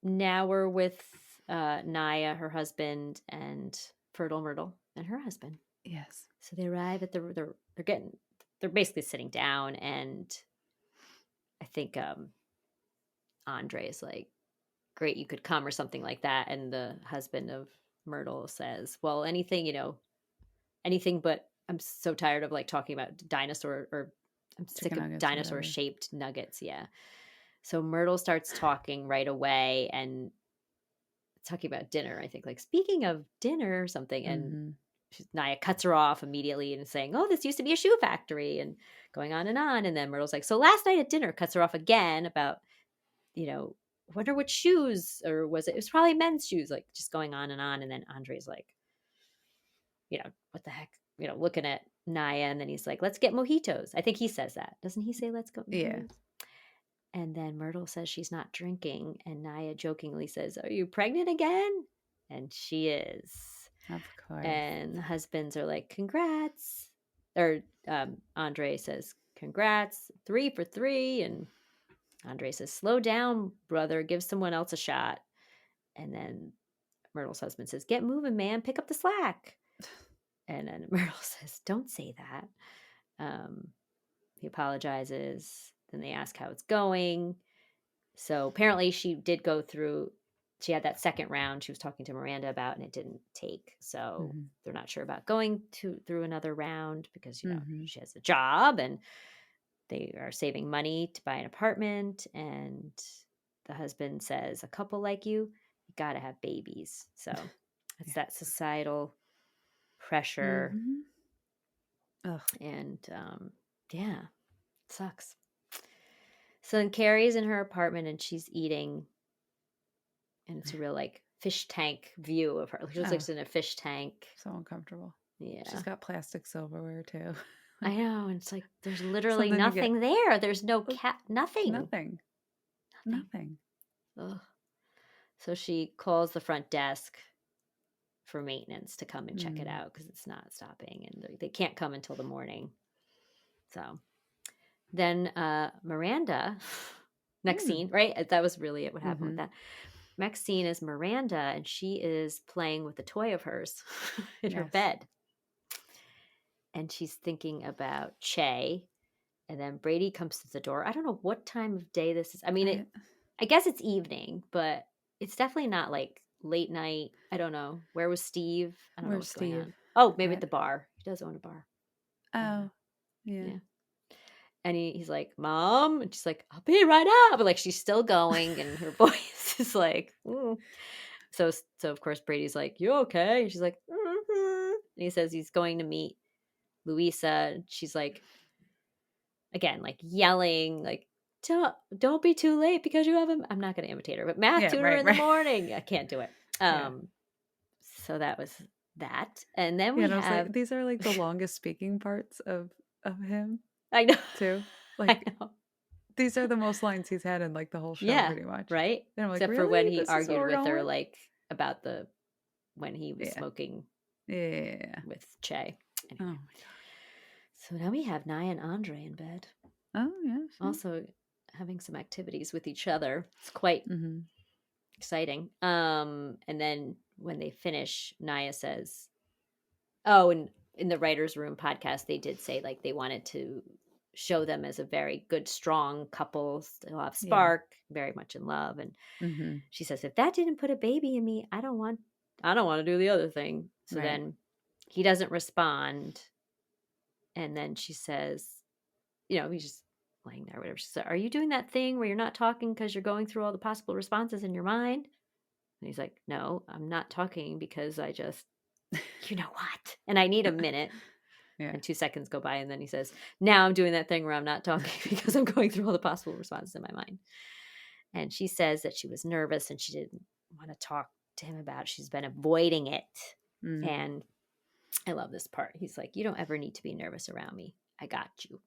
Now we're with Naya, her husband, and Fertile Myrtle and her husband. Yes. So they arrive at they're basically sitting down, and I think Andre is like, great, you could come, or something like that. And the husband of Myrtle says, well, anything but I'm so tired of like talking about dinosaur, or I'm sick of dinosaur shaped nuggets. Yeah. So Myrtle starts talking right away and talking about dinner, I think, like, speaking of dinner or something. And Naya cuts her off immediately and saying, oh, this used to be a shoe factory, and going on. And then Myrtle's like, so last night at dinner, cuts her off again about, wonder what shoes, or it was probably men's shoes, like just going on. And then Andre's like, what the heck, looking at Naya. And then he's like, let's get mojitos. I think he says that. Doesn't he say, let's go? Yeah. And then Myrtle says she's not drinking. And Naya jokingly says, are you pregnant again? And she is. Of course. And the husbands are like, congrats. Or Andre says, congrats, 3 for 3. And Andre says, slow down, brother. Give someone else a shot. And then Myrtle's husband says, get moving, man. Pick up the slack. And then Myrtle says, don't say that. He apologizes. Then they ask how it's going. So apparently she did go through, she had that second round she was talking to Miranda about, and it didn't take. So they're not sure about going through another round because, she has a job, and they are saving money to buy an apartment. And the husband says, a couple like you got to have babies. So it's that societal pressure. And yeah, it sucks. So then Carrie's in her apartment and she's eating, and it's a real like fish tank view of her. She looks like she's in a fish tank. So uncomfortable. Yeah. She's got plastic silverware too. I know. And it's like, there's literally nothing there. There's no nothing. Nothing. Ugh. So she calls the front desk for maintenance to come and check it out because it's not stopping, and they can't come until the morning. So then Miranda, next scene, right? That was really what happened with that. Next scene is Miranda, and she is playing with a toy of hers in her bed. And she's thinking about Che. And then Brady comes to the door. I don't know what time of day this is. I mean, I guess it's evening, but it's definitely not like late night. I don't know. Where was Steve? I don't know what's going on. Oh, maybe at the bar. He does own a bar. Oh, yeah. And he's like, Mom? And she's like, I'll be right up. But like, she's still going, and her voice is like, So of course, Brady's like, you okay? And she's like, And he says he's going to meet Louisa. She's like, again, like yelling, like, don't be too late because you have I'm not going to imitate her, but math tutor in the morning. I can't do it. So that was that. And then we have, like, these are like the longest speaking parts of him. I know too. Like, I know. These are the most lines he's had in like the whole show, pretty much. Right. And I'm like, except really? for when he argued with her, like about when he was smoking with Che. Anyway. Oh my God. So now we have Naya and Andre in bed. Oh, yeah. Sure. Also having some activities with each other. It's quite exciting. And then when they finish, Naya says, and in the writer's room podcast, they did say like they wanted to show them as a very good, strong couple, still have spark, very much in love. And she says, if that didn't put a baby in me, I don't want to do the other thing. So then he doesn't respond. And then she says, he's just laying there, whatever. She said, are you doing that thing where you're not talking because you're going through all the possible responses in your mind? And he's like, no, I'm not talking because I just, you know what? And I need a minute. Yeah. And 2 seconds go by, and then he says, now I'm doing that thing where I'm not talking because I'm going through all the possible responses in my mind. And she says that she was nervous and she didn't want to talk to him about it. She's been avoiding it. And I love this part. He's like, you don't ever need to be nervous around me. I got you.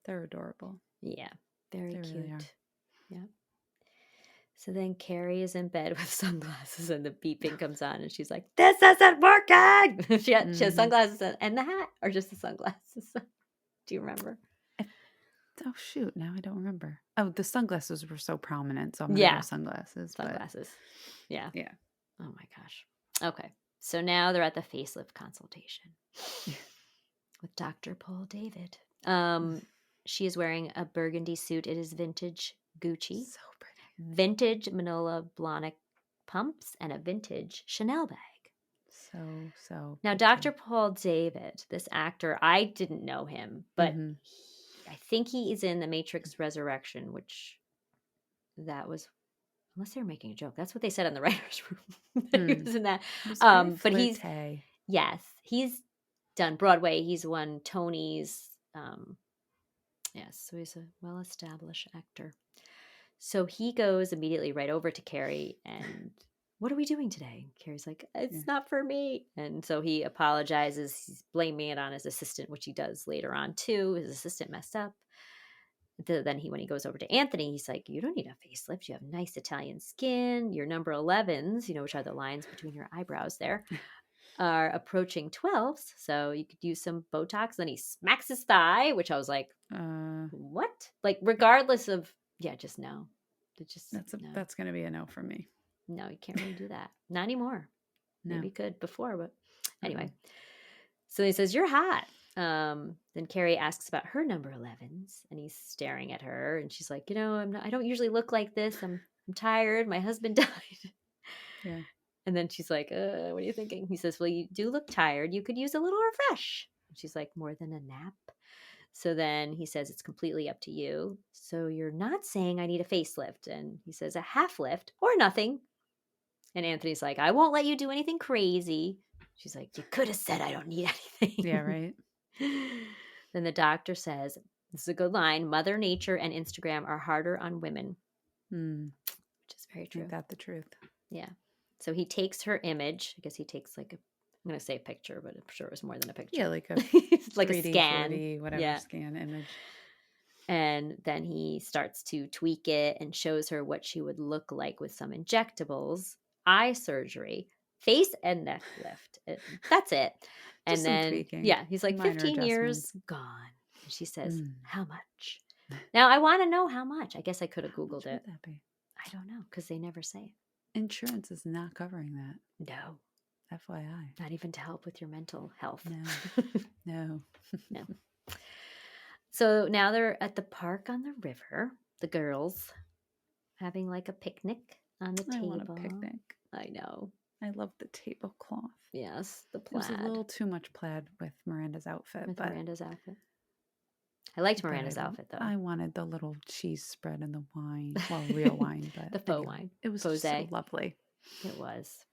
They're adorable. Yeah. Very They cute. really are. Yeah. So then Carrie is in bed with sunglasses and the beeping comes on and she's like, this isn't working. she has sunglasses and the hat, or just the sunglasses. Do you remember? Oh, shoot. Now I don't remember. Oh, the sunglasses were so prominent. So I'm going to go sunglasses. Sunglasses. But... Yeah. Yeah. Oh my gosh. Okay. So now they're at the facelift consultation with Dr. Paul David. She is wearing a burgundy suit. It is vintage Gucci. So pretty. Vintage Manolo Blahnik pumps and a vintage Chanel bag. So now, Dr. Paul David, this actor, I didn't know him, but I think he is in The Matrix Resurrection, which that was, unless they were making a joke, that's what they said in the writer's room. He was in that. But he's done Broadway. He's won Tonys. Yes, so he's a well-established actor. So he goes immediately right over to Carrie and, what are we doing today? Carrie's like, it's not for me. And so he apologizes. He's blaming it on his assistant, which he does later on too. His assistant messed up. Then when he goes over to Anthony, he's like, you don't need a facelift. You have nice Italian skin. Your number 11s, which are the lines between your eyebrows there, are approaching 12s. So you could use some Botox. Then he smacks his thigh, which I was like, what? Like, regardless of, just no. That's going to be a no from me. No, you can't really do that. Not anymore. No. Maybe you could before, but anyway. So he says, you're hot. Then Carrie asks about her number 11s, and he's staring at her, and she's like, I don't usually look like this. I'm tired. My husband died. Yeah. And then she's like, what are you thinking? He says, well, you do look tired. You could use a little refresh. And she's like, more than a nap? So then he says, it's completely up to you. So you're not saying I need a facelift. And he says, a half lift or nothing. And Anthony's like, I won't let you do anything crazy. She's like, you could have said I don't need anything. Yeah, right. Then the doctor says, this is a good line, Mother Nature and Instagram are harder on women. Which is very true. Ain't that the truth? Yeah. So he takes her image. I guess he takes I'm going to say a picture, but I'm sure it was more than a picture. Yeah, like a like 3D, a scan. 4D, whatever scan image. And then he starts to tweak it and shows her what she would look like with some injectables, eye surgery, face and neck lift. That's it. And then, tweaking. He's like, Minor 15 years adjustments. gone. And she says, how much? Now, I want to know how much. I guess I could have Googled it. Would that be? I don't know, because they never say it. Insurance is not covering that. No. FYI. Not even to help with your mental health. No. No. So now they're at the park on the river, the girls, having like a picnic on the table. I want a picnic. I know. I love the tablecloth. Yes, the plaid. There's a little too much plaid with Miranda's outfit. I liked Miranda's outfit, though. I wanted the little cheese spread and the wine. Well, real wine, but the faux wine. It was just so lovely. It was.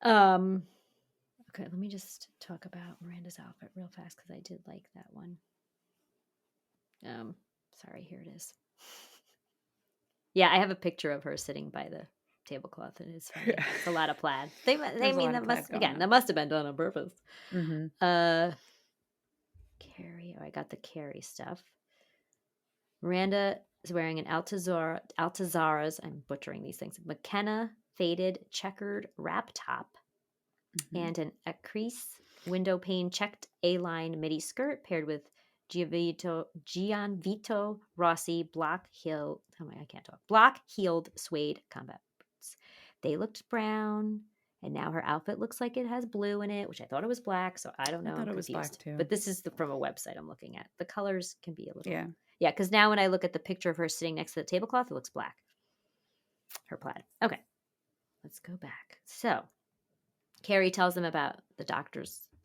Okay, let me just talk about Miranda's outfit real fast because I did like that one. Sorry, here it is. Yeah, I have a picture of her sitting by the tablecloth, and it's funny. It's a lot of plaid. They mean that must have been done on purpose. Carrie, I got the Carrie stuff. Miranda is wearing an Altazara's, I'm butchering these things, McKenna faded checkered wrap top and an Acrease window pane checked A-line midi skirt paired with Gianvito Rossi block-heeled suede combat boots. They looked brown, and now her outfit looks like it has blue in it, which I thought it was black, so I don't know. I thought it was black too. But this is from a website I'm looking at. The colors can be a little... Yeah, because now when I look at the picture of her sitting next to the tablecloth, it looks black. Her plaid. Okay, let's go back. So Carrie tells them about the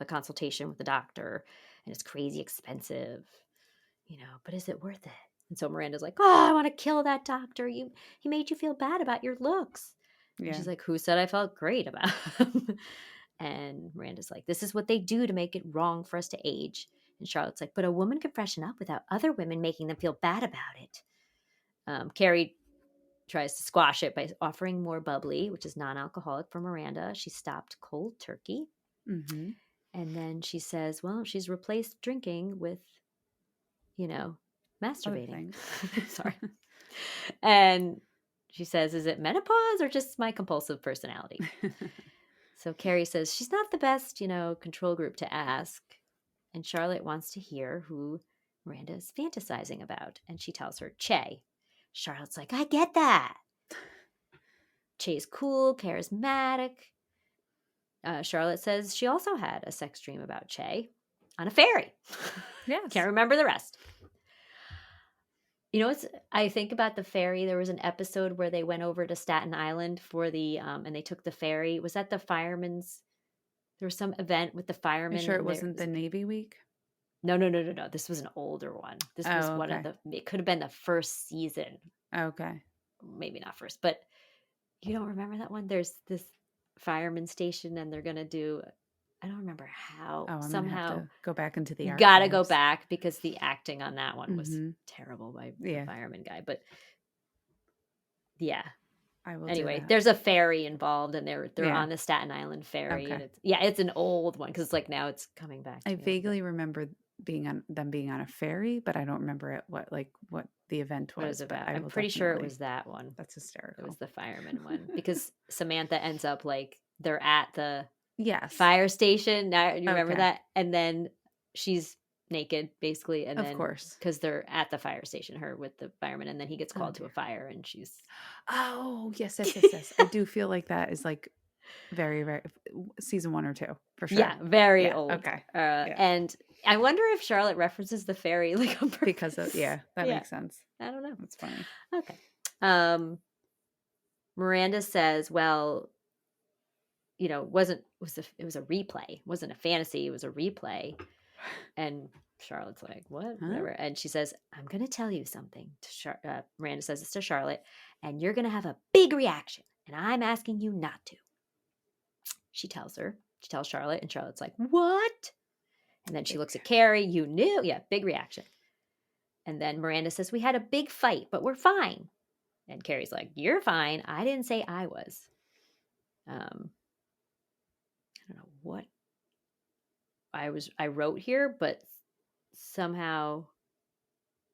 consultation with the doctor, and it's crazy expensive, but is it worth it? And so Miranda's like, oh, I want to kill that doctor. He made you feel bad about your looks. Yeah. And she's like, who said I felt great about him? And Miranda's like, this is what they do to make it wrong for us to age. And Charlotte's like, but a woman can freshen up without other women making them feel bad about it. Carrie tries to squash it by offering more bubbly, which is non-alcoholic, for Miranda. She stopped cold turkey. Mm-hmm. And then she says, well, she's replaced drinking with, masturbating. Sorry. And she says, is it menopause or just my compulsive personality? So Carrie says she's not the best, control group to ask. And Charlotte wants to hear who Miranda is fantasizing about. And she tells her Che. Charlotte's like, I get that. Che's cool, charismatic. Charlotte says she also had a sex dream about Che on a ferry. Yes. Can't remember the rest. I think about the ferry. There was an episode where they went over to Staten Island for and they took the ferry. Was that the firemen's? There was some event with the firemen. You sure it wasn't the Navy Week? No. This was an older one. This was one of it could have been the first season. Okay. Maybe not first, but you don't remember that one? There's this fireman station and they're going to do, I don't remember how. Oh, I'm somehow gonna have to go back into the you archives. gotta go back because the acting on that one was terrible by the fireman guy. But yeah, I will. Anyway, there's a ferry involved, and they're on the Staten Island ferry. Okay. And it's an old one because it's like now it's coming back. I vaguely remember being on a ferry, but I don't remember what the event was. What it was about. I'm pretty sure it was that one. That's hysterical. It was the fireman one because Samantha ends up like they're at the fire station. Now you remember that, and then she's naked basically, and then of course because they're at the fire station, her with the fireman, and then he gets called to a fire, and she's yes. I do feel like that is like very, very season 1 or 2 for sure. Yeah, very old. Okay, and I wonder if Charlotte references the ferry like on purpose. Because of that makes sense. I don't know. That's funny. Okay. Miranda says, well, it was a replay. It wasn't a fantasy. It was a replay. And Charlotte's like, what? Huh? Whatever. And she says, I'm going to tell you something. Miranda says this to Charlotte, and you're going to have a big reaction. And I'm asking you not to. She tells Charlotte, and Charlotte's like, what? And then she looks at Carrie. You knew. Yeah, big reaction. And then Miranda says, we had a big fight, but we're fine. And Carrie's like, you're fine. I didn't say I was. I don't know what I wrote here, but somehow,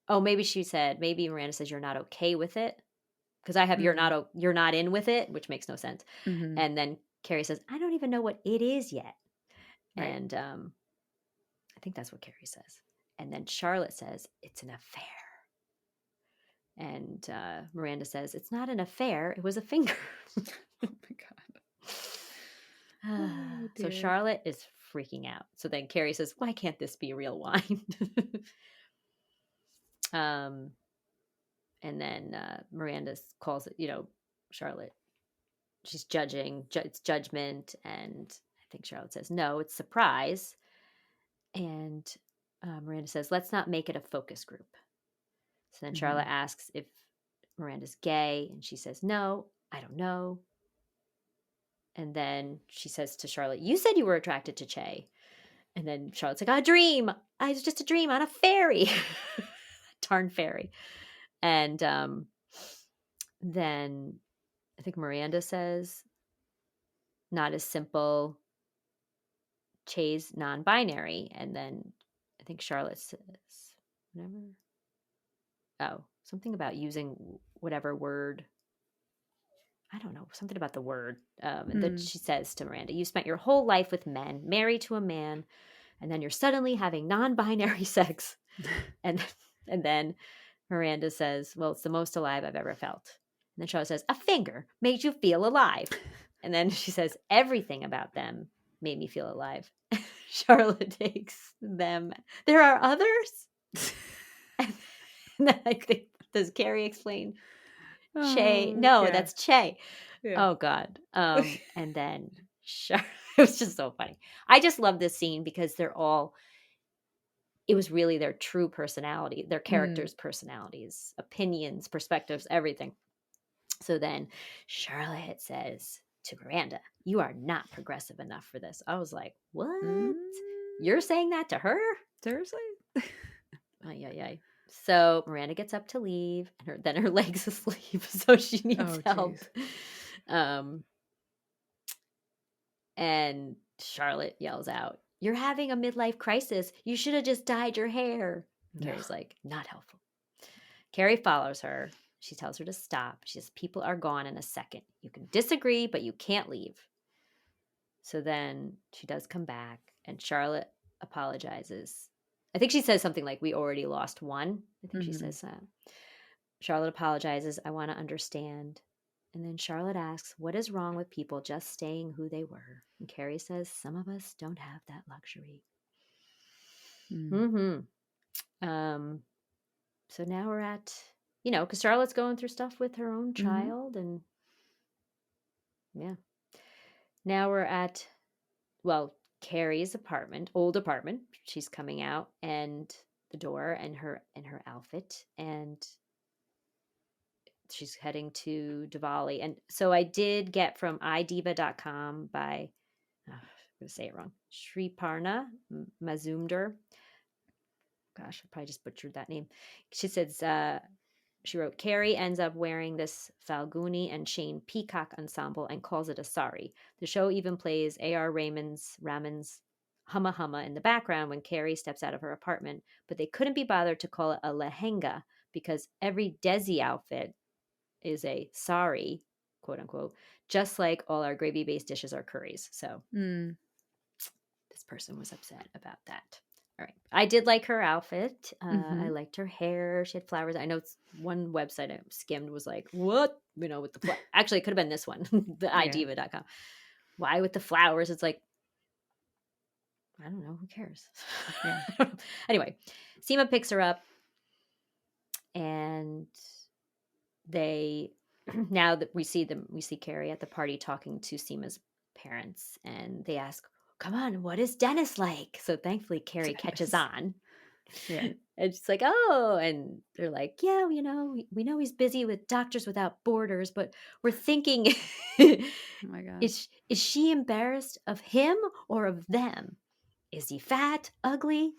maybe Miranda says you're not okay with it. Because I have you're not in with it, which makes no sense. Mm-hmm. And then Carrie says, I don't even know what it is yet. Right. And I think that's what Carrie says. And then Charlotte says, it's an affair. And Miranda says, it's not an affair. It was a finger. Oh, my God. So Charlotte is freaking out. So then Carrie says, why can't this be real wine? And then Miranda calls it, Charlotte. She's judging. It's judgment. And I think Charlotte says, no, it's surprise. And Miranda says, let's not make it a focus group. So then Charlotte asks if Miranda's gay. And she says, no, I don't know. And then she says to Charlotte, you said you were attracted to Che. And then Charlotte's like, a dream. I was just a dream on a ferry. Darn ferry. And then I think Miranda says, not as simple. Che's non-binary. And then I think Charlotte says, whatever. Oh, something about using whatever word. I don't know, something about the word. And then she says to Miranda, you spent your whole life with men, married to a man, and then you're suddenly having non-binary sex. And then Miranda says, well, it's the most alive I've ever felt. And then Charlotte says, a finger made you feel alive. And then she says, everything about them made me feel alive. Charlotte takes them. There are others? And then I think, does Carrie explain? Che. No, that's Che. Yeah. Oh, God. And then it was just so funny. I just love this scene because it was really their true personality, their characters' personalities, opinions, perspectives, everything. So then Charlotte says to Miranda, "You are not progressive enough for this." I was like, what? Mm. You're saying that to her? Seriously? Yeah. So Miranda gets up to leave, and then her leg's asleep, so she needs help. And Charlotte yells out, "You're having a midlife crisis. You should have just dyed your hair." And Carrie's like, "Not helpful." Carrie follows her. She tells her to stop. She says, "People are gone in a second. You can disagree, but you can't leave." So then she does come back, and Charlotte apologizes. I think she says something like, "We already lost one." I think she says that. Charlotte apologizes. "I want to understand." And then Charlotte asks, "What is wrong with people just staying who they were?" And Carrie says, "Some of us don't have that luxury." So now we're at, because Charlotte's going through stuff with her own child. And yeah. Now we're at, Carrie's old apartment. She's coming out and the door and her outfit, and she's heading to Diwali. And so I did get from idiva.com by, I'm going to say it wrong, Shriparna Mazumdar. Gosh, I probably just butchered that name. She says, she wrote, "Carrie ends up wearing this Falguni and Shane peacock ensemble and calls it a sari. The show even plays A.R. Ramon's Humma Humma in the background when Carrie steps out of her apartment, but they couldn't be bothered to call it a lehenga because every Desi outfit is a sari, quote unquote, just like all our gravy-based dishes are curries." So this person was upset about that. All right. I did like her outfit. I liked her hair. She had flowers. I know it's one website I skimmed was like, what? With the actually, it could have been this one, the idiva.com. Why with the flowers? It's like, I don't know. Who cares? Yeah. Anyway, Seema picks her up, and now that we see Carrie at the party talking to Seema's parents, and they ask, "Come on, what is Dennis like?" So thankfully Carrie catches on. Yeah. And she's like, "Oh," and they're like, "Yeah, we know he's busy with Doctors Without Borders, but we're thinking," oh my God, is she embarrassed of him or of them? Is he fat, ugly?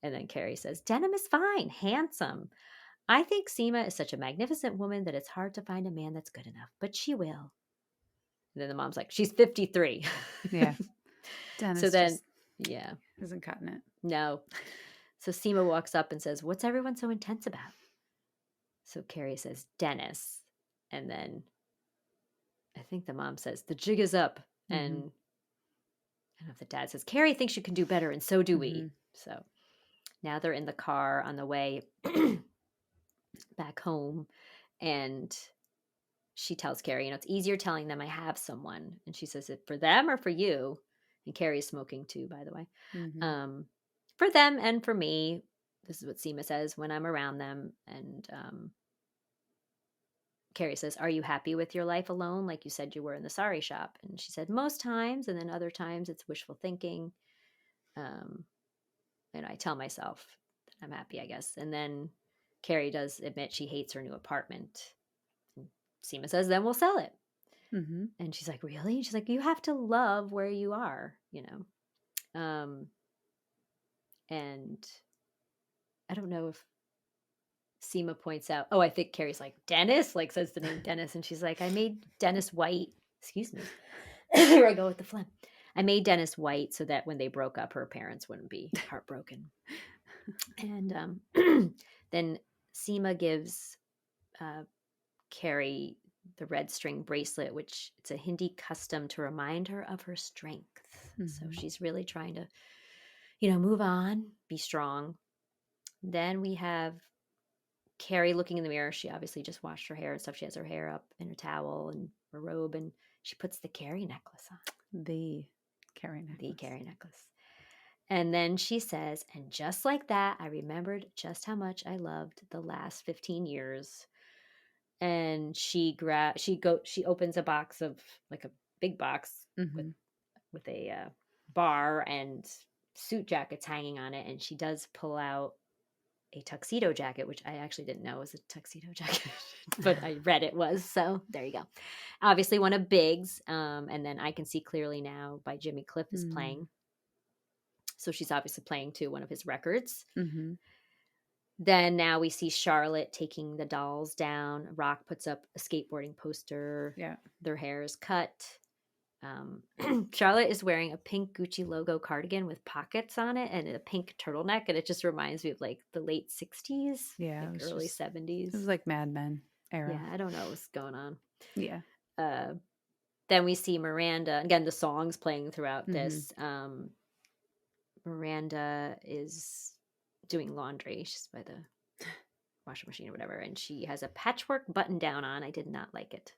And then Carrie says, "Denim is fine, handsome. I think Seema is such a magnificent woman that it's hard to find a man that's good enough, but she will." And then the mom's like, "She's 53. Yeah. Dennis so then, yeah. Isn't cutting it. No. So Seema walks up and says, "What's everyone so intense about?" So Carrie says, "Dennis." And then I think the mom says, "The jig is up." And I don't know if the dad says, "Carrie thinks you can do better, and so do we." So now they're in the car on the way back home, and she tells Carrie, "It's easier telling them I have someone." And she says, "It for them or for you?" And Carrie's smoking too, by the way. For them and for me. This is what Seema says when I'm around them. And Carrie says, "Are you happy with your life alone, like you said you were in the sari shop?" And she said, "Most times, and then other times it's wishful thinking." And I tell myself that I'm happy, I guess. And then Carrie does admit she hates her new apartment. And Seema says, "Then we'll sell it." And she's like, "Really?" She's like, "You have to love where you are, And I don't know if Seema points out, I think Carrie's like, "Dennis," like says the name Dennis. And she's like, "I made Dennis white." Excuse me. Here I go with the phlegm. "I made Dennis white so that when they broke up, her parents wouldn't be heartbroken." And then Seema gives Carrie the red string bracelet, which it's a Hindi custom to remind her of her strength. So she's really trying to, move on, be strong. Then we have Carrie looking in the mirror. She obviously just washed her hair and stuff. She has her hair up in a towel and a robe, and she puts the Carrie necklace on. The Carrie necklace. And then she says, "And just like that, I remembered just how much I loved the last 15 years. And she opens a box of, like a big box with a bar and suit jackets hanging on it. And she does pull out a tuxedo jacket, which I actually didn't know was a tuxedo jacket, but I read it was. So there you go. Obviously one of Big's. And then I Can See Clearly Now by Jimmy Cliff is playing. So she's obviously playing to one of his records. Mm-hmm. Then now we see Charlotte taking the dolls down. Rock puts up a skateboarding poster. Yeah. Their hair is cut. Charlotte is wearing a pink Gucci logo cardigan with pockets on it and a pink turtleneck. And it just reminds me of like the late 60s. Yeah. Like early 70s. It was like Mad Men era. Yeah, I don't know what's going on. Yeah. Then we see Miranda. Again, the song's playing throughout this. Miranda is doing laundry. She's by the washing machine or whatever. And she has a patchwork button down on. I did not like it.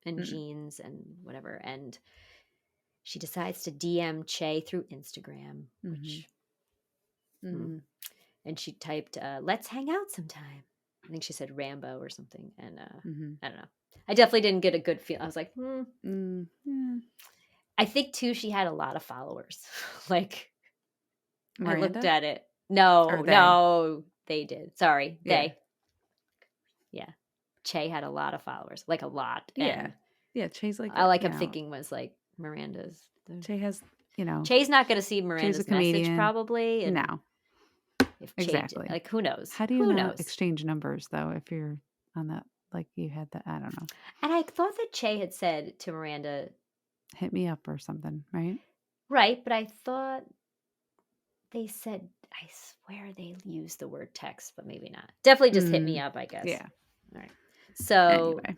And jeans and whatever. And she decides to DM Che through Instagram, which, and she typed, let's hang out sometime. I think she said Rambo or something. And I don't know. I definitely didn't get a good feel. I was like, I think too, she had a lot of followers. Like, Miranda? I looked at it. No, they did. Sorry, they. Yeah. Che had a lot of followers, like a lot. And yeah. Che's like, all I kept thinking was like Miranda's. Che has, Che's not going to see Miranda's message probably. And no, exactly. Like who knows? How do you not exchange numbers though if you're on that? Like you had that, I don't know. And I thought that Che had said to Miranda, "Hit me up" or something, right? Right, but I thought they said. I swear they used the word text, but maybe not. Definitely just hit me up, I guess. Yeah. All right. So anyway.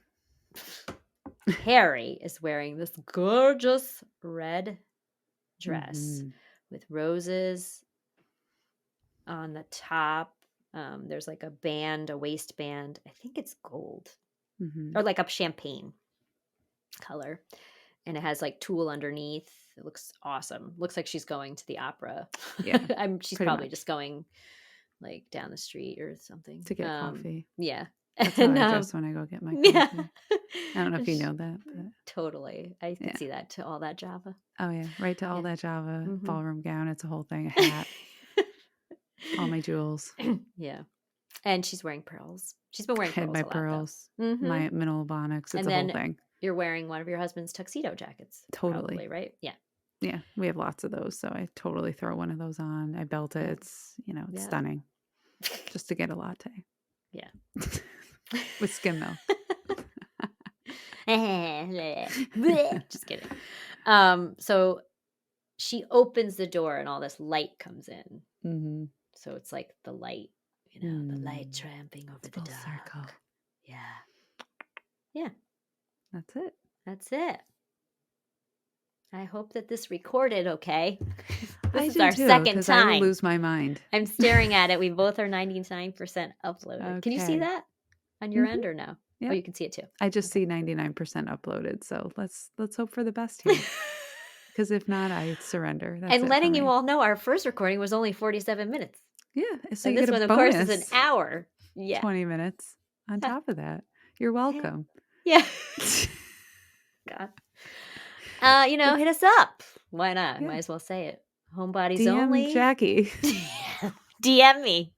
Harry is wearing this gorgeous red dress with roses on the top. There's like a waistband. I think it's gold or like a champagne color. And it has like tulle underneath. It looks awesome. Looks like she's going to the opera. Yeah. She's probably just going like down the street or something. To get coffee. Yeah. That's how I dress when I go get my coffee. Yeah. I don't know if you know that. But... Totally. I can see that to All That Java. Oh, yeah. Right to All That Java. Ballroom gown. It's a whole thing. A hat. All my jewels. Yeah. And she's wearing pearls. She's been wearing pearls. My pearls. My minimal bonnets. It's a whole thing. You're wearing one of your husband's tuxedo jackets. Totally. Probably, right? Yeah. Yeah. We have lots of those. So I totally throw one of those on. I belt it. It's, it's stunning. Just to get a latte. Yeah. With skim milk. Just kidding. So she opens the door and all this light comes in. So it's like the light, the light tramping over the dark. Circle. Yeah. Yeah. That's it. I hope that this recorded okay. This is our second time. I will lose my mind. I'm staring at it. We both are 99% uploaded. Okay. Can you see that on your end or no? Yeah. Oh, you can see it too. I just see 99% uploaded. So let's hope for the best here. Because if not, I surrender. That's and letting you all know, our first recording was only 47 minutes. Yeah. So and you this get a one, bonus, of course, is an hour. Yeah. 20 minutes on top of that. You're welcome. Yeah. God. Hit us up. Why not? Yeah. Might as well say it. Homebodies DM only. Jackie. DM me.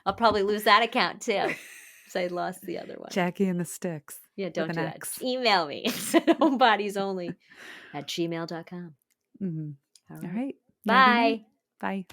I'll probably lose that account too. Because I lost the other one. Jackie and the Sticks. Yeah, don't do that. Just email me. homebodiesonly@gmail.com. All right. Bye. Bye.